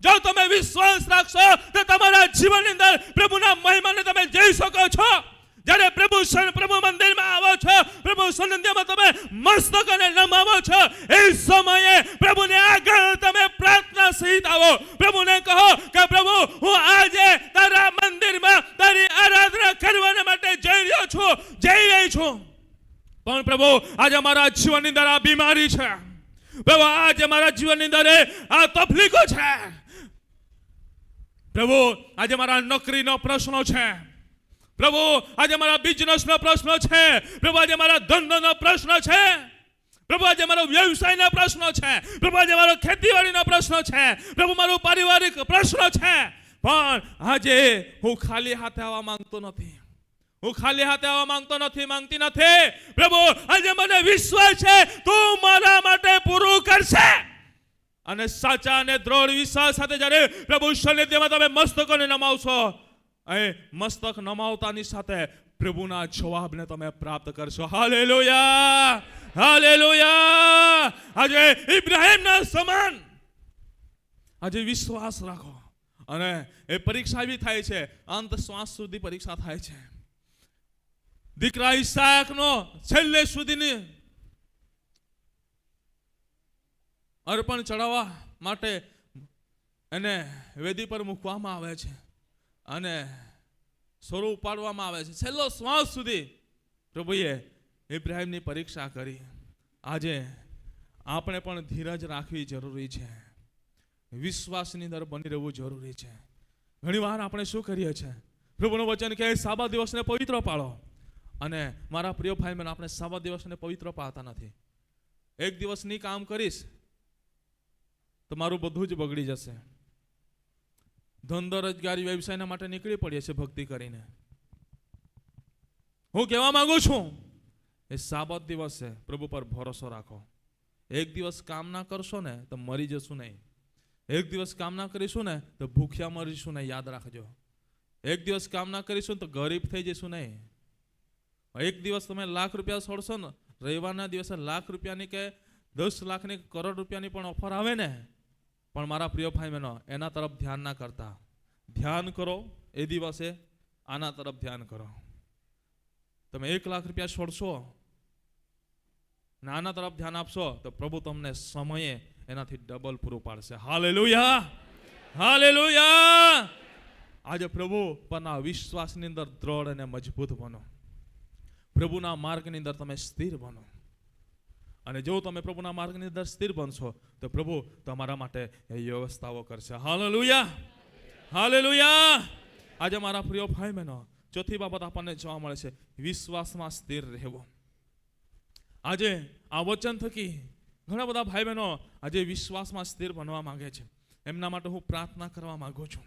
જો તમે વિશ્વાસ રાખશો તો તમારા જીવનની અંદર પ્રભુના મહિમાને તમે જોઈ શકો છો. જ્યારે પ્રભુ મંદિરમાં આવો છો, પ્રભુ સન્નિધિમાં તમે મસ્તકને નમાવો છો, એ સમયે પ્રભુને આગળ તમે પ્રાર્થના સહિત આવો. પ્રભુને કહો કે પ્રભુ હું આજે તારા મંદિરમાં તારી આરાધના કરવા માટે જઈ રહી છું. પણ પ્રભુ આજે મારા જીવનની અંદર આ બીમારી છે. પ્રભુ આજે મારા જીવનની અંદર આ તકલીફો છે. પ્રભુ આજે મારા નોકરીનો પ્રશ્નો છે. પ્રભુ આજે મારા બિઝનેસનો પ્રશ્ન છે. પ્રભુ આજે મારા ધંધાનો પ્રશ્ન છે. પ્રભુ આજે મારો વ્યવસાયનો પ્રશ્ન છે. પ્રભુ આજે મારો ખેતીવાડીનો પ્રશ્ન છે. પ્રભુ મારો પારિવારિક પ્રશ્ન છે. પણ આજે હું ખાલી હાથે આવવા માંગતો નથી. માંગતી નથી. પ્રભુ આજે મને વિશ્વાસ છે તું મારા માટે પૂરું કરશે. અને સાચા અને દ્રઢ વિશ્વાસ સાથે જ્યારે પ્રભુ સન્નિધિમાં તમે મસ્તકોને નમાવશો, એ મસ્તક નમાવતાની સાથે પ્રભુના જવાબને તમે પ્રાપ્ત કરશો. Hallelujah, hallelujah. આજે ઇબ્રાહીમના સમાન આજે વિશ્વાસ રાખો. અને એ પરીક્ષા બી થાય છે, અંત શ્વાસ સુધી પરીક્ષા થાય છે. દીકરા ઈસાકનો છેલ્લે સુધીની અર્પણ ચડાવવા માટે એને વેદી પર મૂકવામાં આવે છે અને સ્વરૂપ પાડવામાં આવે છે. છેલ્લો શ્વાસ સુધી પ્રભુએ ઇબ્રાહીમની પરીક્ષા કરી. આજે આપણે પણ ધીરજ રાખવી જરૂરી છે. વિશ્વાસની અંદર બની રહેવું જરૂરી છે. ઘણીવાર આપણે શું કરીએ છીએ, પ્રભુનું વચન કહે સાબા દિવસને પવિત્ર પાળો. અને મારા પ્રિય ભાઈ બહેન, આપણે સાબા દિવસને પવિત્ર પાળતા નથી. એક દિવસની કામ કરીશ તો મારું બધું જ બગડી જશે. ધંધો રોજગારી વ્યવસાયના માટે નીકળી પડીએ છીએ ભક્તિ કરીને. હું કહેવા માંગુ છું એ સાબત દિવસ છે, પ્રભુ પર ભરોસો રાખો. એક દિવસ કામ ના કરશો ને તો મરી જશું નહીં. એક દિવસ કામ ના કરીશું ને તો ભૂખ્યા મરીશું નહીં, યાદ રાખજો. એક દિવસ કામ ના કરીશું તો ગરીબ થઈ જઈશું નહીં. એક દિવસ તમે લાખ રૂપિયા છોડશો ને, રવિવારના દિવસે લાખ રૂપિયાની કે 10 લાખની કરોડ રૂપિયાની પણ ઓફર આવે ને, પણ મારા પ્રિય ભાઈ બહેનો એના તરફ ધ્યાન ના કરતા. ધ્યાન કરો એ દિવસે આના તરફ ધ્યાન કરો. તમે 1 લાખ રૂપિયા છોડશો ને આના તરફ ધ્યાન આપશો તો પ્રભુ તમને સમયે એનાથી ડબલ પૂરું પાડશે. Hallelujah, hallelujah. આજે પ્રભુ પરના વિશ્વાસની અંદર દ્રઢ અને મજબૂત બનો. પ્રભુના માર્ગની અંદર તમે સ્થિર બનો. અને જો તમે પ્રભુના માર્ગની અંદર સ્થિર બનશો તો પ્રભુ તમારા માટે એ વ્યવસ્થાઓ કરશે. Hallelujah, hallelujah. આજે મારા પ્રિય ભાઈ બહેનો, ચોથી બાબત આપણને જોવા મળે છે, વિશ્વાસમાં સ્થિર રહેવો. આજે આ વચન થકી ઘણા બધા ભાઈ બહેનો આજે વિશ્વાસમાં સ્થિર બનવા માંગે છે. એમના માટે હું પ્રાર્થના કરવા માંગુ છું.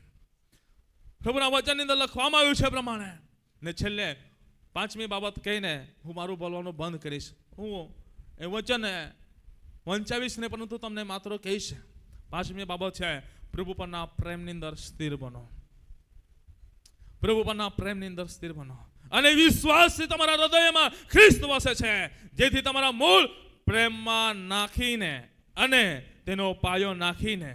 પ્રભુના વચનની અંદર લખવામાં આવ્યું છે પ્રમાણે. ને છેલ્લે 5મી બાબત કહીને હું મારું બોલવાનું બંધ કરીશ. હું એ વચન વંચાવીશ ને, પરંતુ તમને માત્ર કહીશ. 5મી બાબત છે, પ્રભુ પરના પ્રેમની અંદર સ્થિર બનો. પ્રભુ પરના પ્રેમની અંદર સ્થિર બનો. અને વિશ્વાસથી તમારા હૃદયમાં ખ્રિસ્ત વસે છે, જેથી તમારા મૂળ પ્રેમમાં નાખીને અને તેનો પાયો નાખીને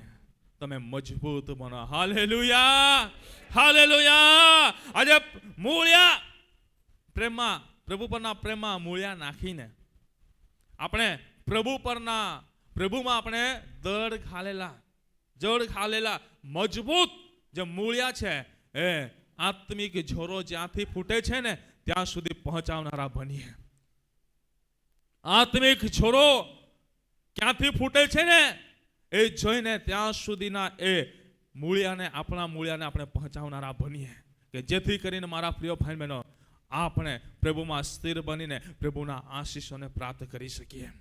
તમે મજબૂત બનો. Hallelujah, hallelujah. આજે મૂળિયા પ્રેમમાં, પ્રભુ પરના પ્રેમમાં મૂળિયા નાખીને આપણે પ્રભુમાં આપણે જડ ખાલેલા મજબૂત જે મૂળિયા છે એ આત્મિક જોરો જ્યાંથી ફૂટે છે ને ત્યાં સુધી પહોંચાવનારા બનીએ. આત્મિક જોરો ક્યાંથી ફૂટે છે ને એ જોઈને ત્યાં સુધીના એ મૂળિયાને, આપણા મૂળિયાને આપણે પહોંચાવનારા બનીએ, કે જેથી કરીને મારા પ્રિય ભાઈ બહેનો આપણે પ્રભુમાં સ્થિર બનીને પ્રભુના આશીષોને પ્રાપ્ત કરી શકીએ.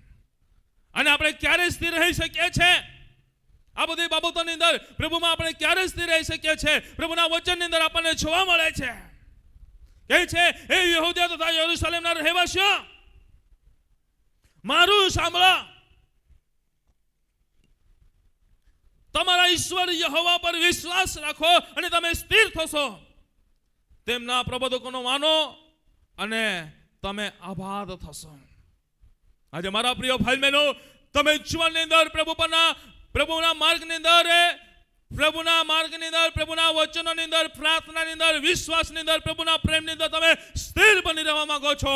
અને આપણે ક્યારે સ્થિર રહી શકીએ છીએ? આ બધી બાબતોની અંદર પ્રભુમાં આપણે ક્યારે સ્થિર રહી શકીએ છીએ? પ્રભુના વચનની અંદર આપણને જોવા મળે છે. કહે છે, એ યહૂદીઓ તથા યરૂશલેમના રહેવાસીઓ, મારું સાંભળો. તમારા ઈશ્વર યહોવા પર વિશ્વાસ રાખો અને તમે સ્થિર થશો. તેમના પ્રબોધકોનો માનો અને તમે આબાદ થશો. આજે મારા પ્રિય ભાઈ બહેનો, તમે જીવનની અંદર પ્રભુના માર્ગની અંદર, પ્રભુના વચનોની અંદર, પ્રાર્થનાની અંદર, વિશ્વાસની અંદર, પ્રભુના પ્રેમની અંદર તમે સ્થિર બની રહેવા માંગો છો,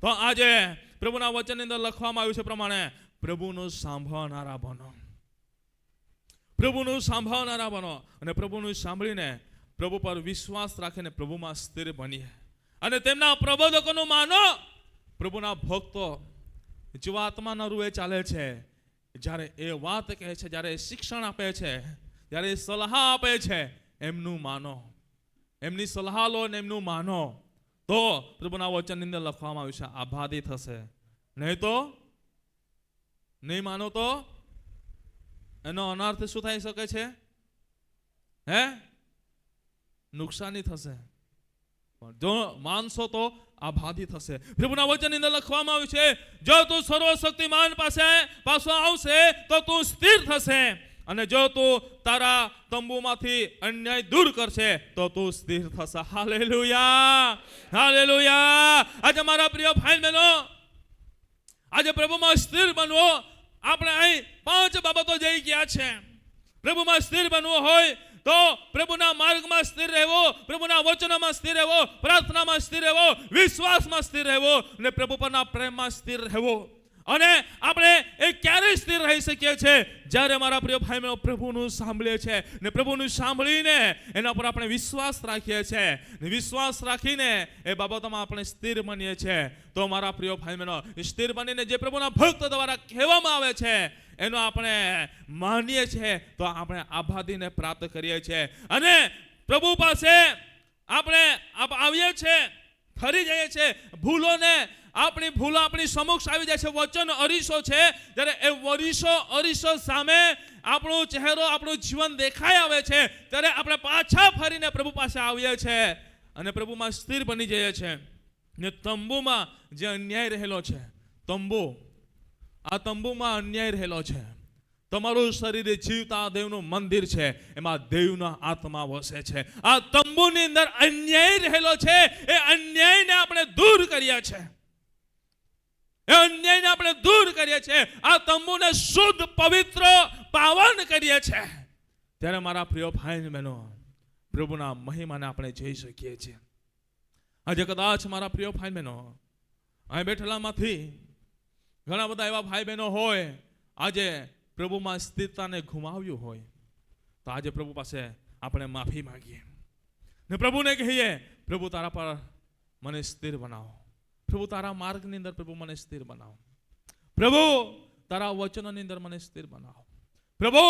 તો આજે પ્રભુના વચનની અંદર લખવામાં આવ્યું છે પ્રમાણે પ્રભુનું સાંભળનારા બનો. પ્રભુનું સાંભળનારા બનો અને પ્રભુનું સાંભળીને પ્રભુ પર વિશ્વાસ રાખીને પ્રભુમાં સ્થિર બનીએ અને તેમના પ્રબોધકોનું માનો. પ્રભુના ભક્તો જેવા આત્માના રૂએ ચાલે છે, જ્યારે એ વાત કહે છે, જ્યારે એ શિક્ષણ આપે છે, જ્યારે એ સલાહ આપે છે, એમનું માનો. એમની સલાહ લો અને એમનું માનો, તો પ્રભુના વચનની અંદર લખવામાં આવ્યું છે આબાદી થશે. નહીં માનો તો એનો અનર્થ શું થઈ શકે છે? નુકસાની થશે. પણ જો માનશો તો આબાદી થશે. પ્રભુના વચનની અંદર લખવામાં આવ્યું છે, જો તું સર્વશક્તિમાન પાછો આવશે તો તું સ્થિર થશે, અને જો તું તારા તંબુમાંથી અન્યાય દૂર કરશે તો તું સ્થિર થશે. Hallelujah, hallelujah. આજે મારા પ્રિય ભાઈ બહેનો, આજે પ્રભુમાં સ્થિર બનવો. આપણે અહીં 5 બાબતો જઈ ગયા છે. પ્રભુમાં સ્થિર બનવું હોય તો પ્રભુના માર્ગમાં સ્થિર રહેવો, પ્રભુના વચનોમાં સ્થિર રહેવો, પ્રાર્થનામાં સ્થિર રહેવો, વિશ્વાસમાં સ્થિર રહેવો અને પ્રભુ પરના પ્રેમમાં સ્થિર રહેવો. અને આપણે એ ક્યારે સ્થિર રહી શકીએ છીએ? જ્યારે મારા પ્રિય ભાઈ બહેનો પ્રભુનું સાંભળીએ છીએ ને પ્રભુનું સાંભળીને એના પર આપણે વિશ્વાસ રાખીએ છીએ ને વિશ્વાસ રાખીને એ બાબતોમાં આપણે સ્થિર બનીએ છીએ, તો મારા પ્રિય ભાઈ બહેનો સ્થિર બનીને જે પ્રભુના ભક્ત દ્વારા કહેવામાં આવે છે એનો આપણે માનીએ છીએ, તો આપણે આબાદીને પ્રાપ્ત કરીએ છીએ અને પ્રભુ પાસે આપણે આવીએ છીએ, ફરી જઈએ છીએ. આપણી ભૂલો આપણી સમક્ષ આવી જાય છે. વચન અરીસો છે, જ્યારે એ અરીસો સામે આપણો ચહેરો, આપણું જીવન દેખાઈ આવે છે, ત્યારે આપણે પાછા ફરીને પ્રભુ પાસે આવીએ છીએ અને પ્રભુમાં સ્થિર બની જઈએ છીએ. ને તંબુમાં જે અન્યાય રહેલો છે, આ તંબુમાં અન્યાય રહેલો છે. તમારું શરીર જીવતા દેવનું મંદિર છે, એમાં દેવનો આત્મા વસે છે. આ તંબુની અંદર અન્યાય રહેલો છે, એ અન્યાયને આપણે દૂર કરીએ છીએ. આ તંબુને શુદ્ધ, પવિત્ર, પાવન કરીએ છીએ. ત્યારે મારા પ્રિય ભાઈ બહેનો પ્રભુના મહિમાને આપણે જોઈ શકીએ છીએ. આજે કદાચ મારા પ્રિય ભાઈ બહેનો અહીં બેઠેલામાંથી ઘણા બધા એવા ભાઈ બહેનો હોય આજે પ્રભુમાં સ્થિરતાને ગુમાવ્યું હોય, તો આજે પ્રભુ પાસે આપણે માફી માંગીએ ને પ્રભુને કહીએ, પ્રભુ તારા પર મને સ્થિર બનાવો. પ્રભુ તારા માર્ગની અંદર પ્રભુ મને સ્થિર બનાવો. પ્રભુ તારા વચનોની અંદર મને સ્થિર બનાવો. પ્રભુ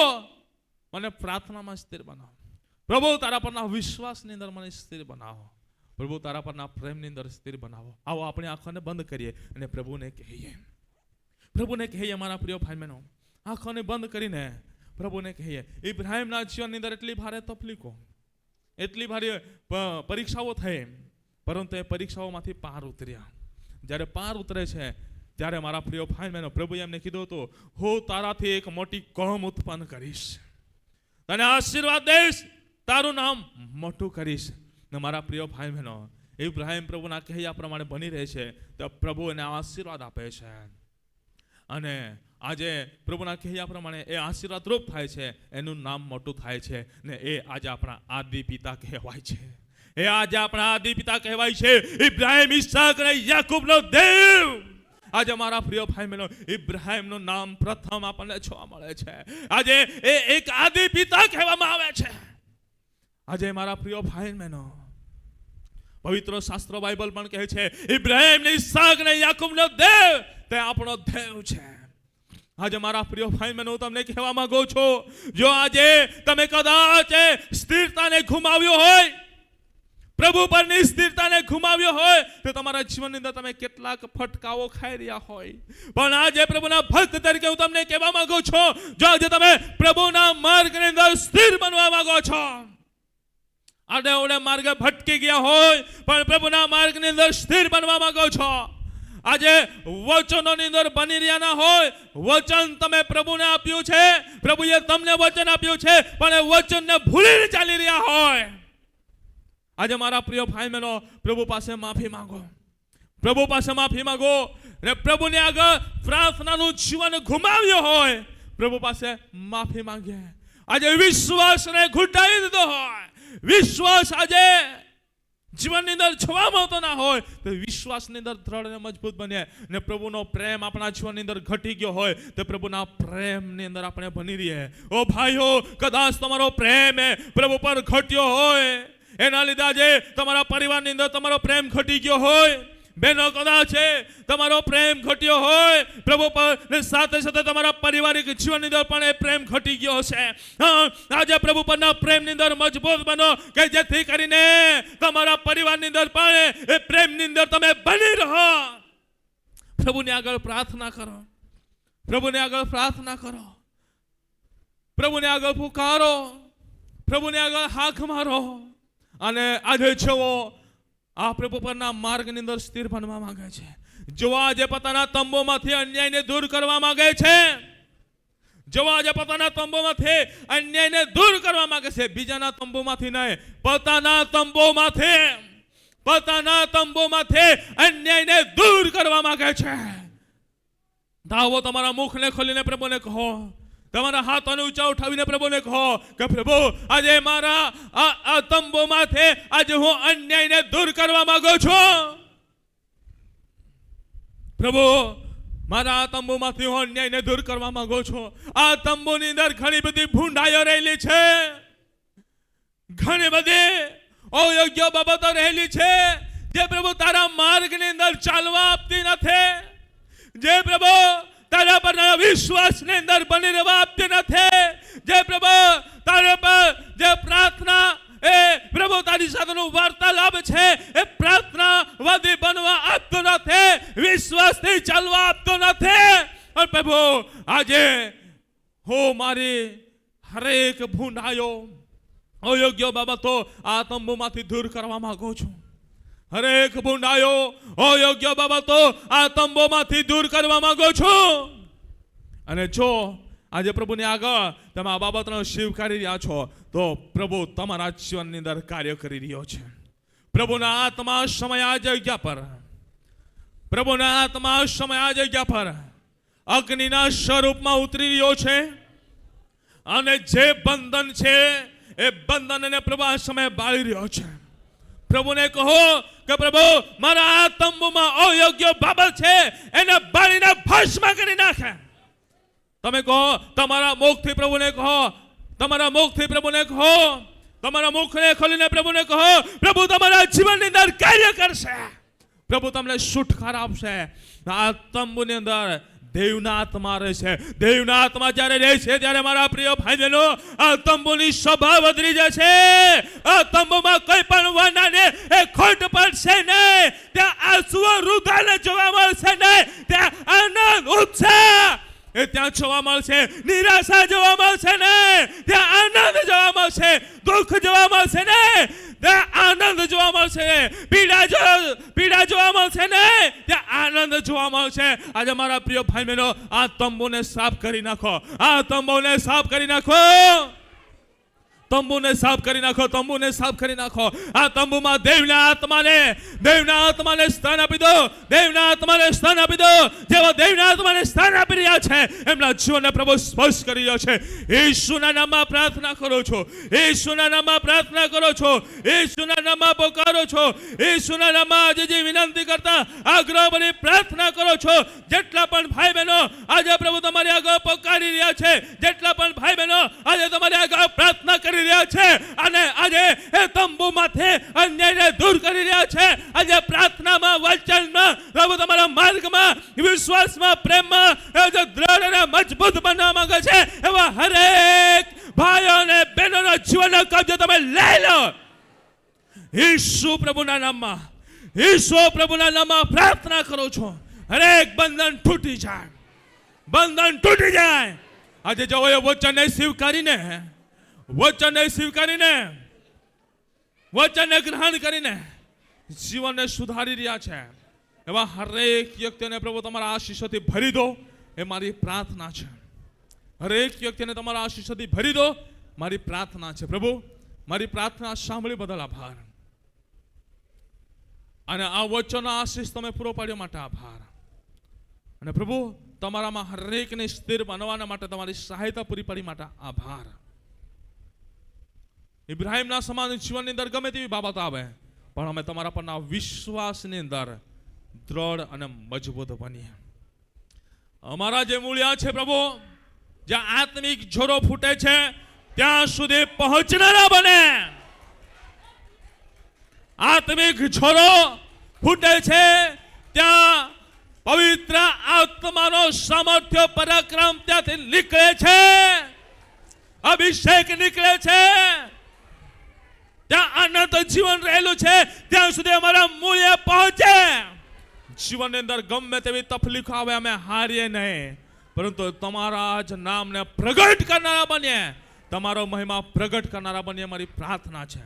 મને પ્રાર્થનામાં સ્થિર બનાવો. પ્રભુ તારા પરના વિશ્વાસની અંદર મને સ્થિર બનાવો. પ્રભુ તારા પરના પ્રેમની અંદર સ્થિર બનાવો. આવો આપણી આંખોને બંધ કરીએ અને પ્રભુને કહીએ મારા પ્રિય ભાઈ બહેનો, આંખોને બંધ કરીને પ્રભુને કહીએ. ઇબ્રાહીમના જીવનની અંદર એટલી ભારે તકલીફો, એટલી ભારે પરીક્ષાઓ થઈ, પરંતુ એ પરીક્ષાઓમાંથી પાર ઉતર્યા. જ્યારે પાર ઉતરે છે ત્યારે મારા પ્રિય ભાઈ બહેનો પ્રભુએ એમને કીધું હતું, હું તારાથી એક મોટી કોમ ઉત્પન્ન કરીશ, તને આશીર્વાદ દઈશ, તારું નામ મોટું કરીશ. ને મારા પ્રિય ભાઈ બહેનો ઇબ્રાહીમ પ્રભુના કહ્યા પ્રમાણે બની રહે છે, તો પ્રભુ એને આશીર્વાદ આપે છે અને આજે પ્રભુના કહ્યા પ્રમાણે એ આશીર્વાદ રૂપ થાય છે, એનું નામ મોટું થાય છે ને એ આજે આપણા આદિ પિતા કહેવાય છે. ઇબ્રાહીમ, ઈસાક અને યાકૂબનો દેવ. આજે મારા પ્રિય ભાઈ બહેનો ઇબ્રાહીમનું નામ પ્રથમ આપણને જોવા મળે છે. આજે એ એક આદિ પિતા કહેવામાં આવે છે. આજે મારા પ્રિય ભાઈ બહેનો પવિત્ર શાસ્ત્ર બાઇબલ પણ કહે છે, ઇબ્રાહીમ, ઈસાક અને યાકૂબનો દેવ તે આપણો દેવ છે. આજે મારા પ્રિય ભાઈ બહેનો હું તમને કહેવા માંગુ છું, જો આજે તમે કદાચ સ્થિરતાને ગુમાવ્યો હોય, પ્રભુ પરની સ્થિરતાને ગુમાવ્યો હોય, તો તમારા જીવનની અંદર તમે કેટલાક ફટકાઓ ખાઈ રહ્યા હોય, પણ આજે પ્રભુના ભક્ત તરીકે હું તમને કહેવા માંગુ છું, જો આજે તમે પ્રભુના માર્ગની અંદર સ્થિર બનવા માંગો છો, આડે ઓડે માર્ગે ભટકી ગયા હોય પણ પ્રભુના માર્ગની અંદર સ્થિર બનવા માંગો છો, આજે વચનોની અંદર બની રહ્યા ના હોય, વચન તમે પ્રભુને આપ્યું છે, પ્રભુએ તમને વચન આપ્યું છે, પણ એ વચનને ભૂલીને ચાલી રહ્યા હોય, આજે મારા પ્રિય ભાઈ બહેનો, પ્રભુ પાસે માફી માંગો, પ્રભુ પાસે માફી માંગો. ને પ્રભુને આગળ પ્રાર્થનાનું જીવન ગુમાવ્યો હોય, પ્રભુ પાસે માફી માંગે. આજે વિશ્વાસને ઘૂંટાવી દીધો હોય, વિશ્વાસ આજે જીવનની અંદર જોવા મળતો ના હોય, તો વિશ્વાસની અંદર દ્રઢ અને મજબૂત બને. ને પ્રભુનો પ્રેમ આપણા જીવનની અંદર ઘટી ગયો હોય, તો પ્રભુના પ્રેમની અંદર આપણે બની રહીએ. ઓ ભાઈઓ, કદાચ તમારો પ્રેમ પ્રભુ પર ઘટ્યો હોય, એના લીધે આજે તમારા પરિવારની અંદર તમારો પ્રેમ ઘટી ગયો હોય. બહેનો, કદાચ તમારો પ્રેમ ઘટ્યો હોય પ્રભુ પર, ને સાથે સાથે તમારા પારિવારિક જીવનની અંદર પણ એ પ્રેમ ઘટી ગયો છે. આજે પ્રભુ પરના પ્રેમની અંદર મજબૂત બનો, કે જેથી કરીને તમારા પરિવારની અંદર પણ એ પ્રેમની અંદર તમે બની રહો. પ્રભુને આગળ પ્રાર્થના કરો, પ્રભુને આગળ પ્રાર્થના કરો, પ્રભુને આગળ પુકારો, પ્રભુને આગળ હાક મારો. અને આજે જેવો આ પ્રભુ પરના માર્ગની અંદર સ્થિર બનવા માંગે છે, જો આજે પોતાના તંબોમાંથી અન્યાયને દૂર કરવા માંગે છે, જો આજે પોતાના તંબોમાંથી અન્યાયને દૂર કરવા માંગે છે, બીજાના તંબોમાંથી નહીં, પોતાના તંબોમાંથી અન્યાયને દૂર કરવા માંગે છે. ધાવો, તમારા મુખને ખોલીને પ્રભુને કહો, તમારા હાથોને ઊંચા ઉઠાવીને પ્રભુને કહો કે પ્રભુ, આજે મારા આ તંબોમાંથી આજે હું અન્યાયને દૂર કરવા માંગુ છું. પ્રભુ, મારા આ તંબોમાંથી હું અન્યાયને દૂર કરવા માંગુ છું. આ તંબોની અંદર ઘણી બધી ભૂંડાઈઓ રહેલી છે, ઘણી બધી અયોગ્ય બાબતો રહેલી છે, જે પ્રભુ તારા માર્ગની અંદર ચાલવા આપતી નથી, જે પ્રભુ તારા પર વિશ્વાસની અંદર બની રહેવા આપતી નથી, જે પ્રભુ તારા પર જે પ્રાર્થના એ પ્રભુ તારી સાથેનું વાર્તાલાપ છે એ પ્રાર્થનાવાદી બનવા આપતો નથી, વિશ્વાસથી ચાલવા આપતો નથી. અને પ્રભુ, આજે હું મારી હરેક ભૂંડાઈઓ, અયોગ્ય બાબતો આ તંબુમાંથી દૂર કરવા માંગુ છું. હરેક ભૂંડાઈઓ, અયોગ્ય બાબતો આ તંબોમાંથી દૂર કરવા માંગુ છું. અને જો આજે પ્રભુની આગળ તમે આ બાબતનો સ્વીકારી રહ્યા છો, તો પ્રભુ તમારા જીવનની અંદર કાર્ય કરી રહ્યો છે. પ્રભુના આત્મા સમય આ જગ્યા પર, પ્રભુના આત્મા સમય આ જગ્યા પર અગ્નિના સ્વરૂપમાં ઉતરી રહ્યો છે. અને જે બંધન છે એ બંધનને પ્રભુ આ સમય બાળી રહ્યો છે. પ્રભુને કહો કે પ્રભુ, મારા આ તંબુમાં અયોગ્ય બાબત છે, એને બાળીને ભસ્મ કરી નાખે. તમે કહો, તમારા મુખથી પ્રભુને કહો, તમારા મુખથી પ્રભુને કહો, તમારા મુખને ખોલીને પ્રભુને કહો, પ્રભુ તમારા જીવનની અંદર કાર્ય કરશે, પ્રભુ તમને છુટકારો આપશે. આ તંબુની અંદર દેવના આત્મા રહે છે. દેવના આત્મા જ્યારે રહે છે, ત્યારે મારા પ્રિય ભાઈ બહેનો, આ તંબુની શોભા વધી જાય છે. આ તંબુમાં કોઈ પણ વાનાને એ ખોટ પડશે નહીં, ત્યાં આંસુઓ રુધાને જોવા મળશે નહીં, ત્યાં આનંદ ઉત્સાહ એ ત્યાં જોવા મળશે, નિરાશા જોવા મળશે નહીં, ત્યાં આનંદ જોવા મળશે, દુઃખ જોવા મળશે નહીં, ત્યાં આનંદ જોવા મળશે, પીડા જોવા મળશે નહીં, ત્યાં આનંદ જોવા મળશે. આજે મારા પ્રિય ભાઈ બહેનો, આ તંબુને સાફ કરી નાખો, આ તંબુને સાફ કરી નાખો, તંબુને સાફ કરી નાખો, તંબુને સાફ કરી નાખો. આ તંબુમાં દેવના આત્માને સ્થાન આપી દો, દેવના આત્માને સ્થાન આપી દો. જેવો દેવના આત્માને સ્થાન આપી રહ્યા છે, એમના જીવનને પ્રભુ સ્પર્શ કરી રહ્યો છે. યેશુના નામમાં પ્રાર્થના કરો છો, યેશુના નામમાં પ્રાર્થના કરો છો, યેશુના નામમાં પોકારો છો, યેશુના નામમાં આજે જે વિનંતી કરતા આગ્રહ ભરી પ્રાર્થના કરો છો. જેટલા પણ ભાઈ બહેનો આજે પ્રભુ તમારી આગળ પોકારી રહ્યા છે, જેટલા પણ ભાઈ બહેનો આજે તમારી આગળ પ્રાર્થના કરી રહ્યા છે, અને આજે એ તંબુમાંથી અન્યાયને દૂર કરી રહ્યા છે, આજે પ્રાર્થનામાં, વચનમાં, પ્રભુ તમારા માર્ગમાં, વિશ્વાસમાં, પ્રેમમાં દ્રઢ અને મજબૂત બનવા માંગે છે, એવા હરેક ભાઈઓ અને બહેનોના જીવનનો કબજો તમે લઈ લો. ઈસુ પ્રભુના નામમાં, ઈસુ પ્રભુના નામમાં પ્રાર્થના કરો છો. હરેક બંધન તૂટી જાય, બંધન તૂટી જાય. આજે જો એ વચનને સ્વીકારીને, વચનને ગ્રહણ કરીને જીવનને સુધારી રહ્યા છે, એવા હરેક વ્યક્તિને પ્રભુ તમારા આશીષોથી ભરી દો, એ મારી પ્રાર્થના છે. હરેક વ્યક્તિને તમારા આશીષોથી ભરી દો, મારી પ્રાર્થના છે. પ્રભુ, મારી પ્રાર્થના સાંભળી બદલ આભાર. અને આ વચનનો આશીષ તમે પૂરો પાડ્યો માટે આભાર. અને પ્રભુ તમારામાં હરેકને સ્થિર બનવાના માટે તમારી સહાયતા પૂરી પાડી માટે આભાર. ઇબ્રાહિમના સમાન જીવનની અંદર ગમે તેવી બાબત આવે પણ અમે તમારા પરના વિશ્વાસની અંદર દ્રઢ અને મજબૂત બનીએ. અમારા જે મૂલ્યા છે પ્રભુ, જ્યાં આત્મિક જોરો ફૂટે છે ત્યાં સુધી પહોંચનારા બને. આત્મિક જોરો ફૂટે છે ત્યાં પવિત્ર આત્માનો સામર્થ્ય પરાક્રમ ત્યાંથી નીકળે છે, અભિષેક નીકળે છે, ત્યાં અનંત જીવન રહેલું છે. ત્યાં સુધી અમારા મૂલ્ય પહોંચે. જીવનની અંદર ગમે તેવી તકલીફ આવે અમે હારીએ નહીં, પરંતુ તમારા જ નામને પ્રગટ કરનારા બનીએ, તમારો મહિમા પ્રગટ કરનારા બનીએ મારી પ્રાર્થના છે.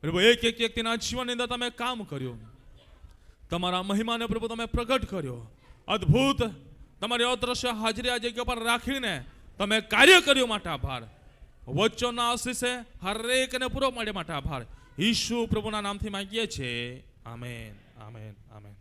પ્રભુ એક એક વ્યક્તિના જીવનની અંદર તમે કામ કર્યું, તમારા મહિમાને પ્રભુ તમે પ્રગટ કર્યો, અદ્ભુત તમારી અદ્રશ્ય હાજરી આ જગ્યા પર રાખીને તમે કાર્ય કર્યું માટે આભાર. વચનના આશીષે હરેકને પૂરો પાડ્યા માટે આભાર. ઈસુ પ્રભુના નામથી માંગીએ છીએ. Amen, amen, amen.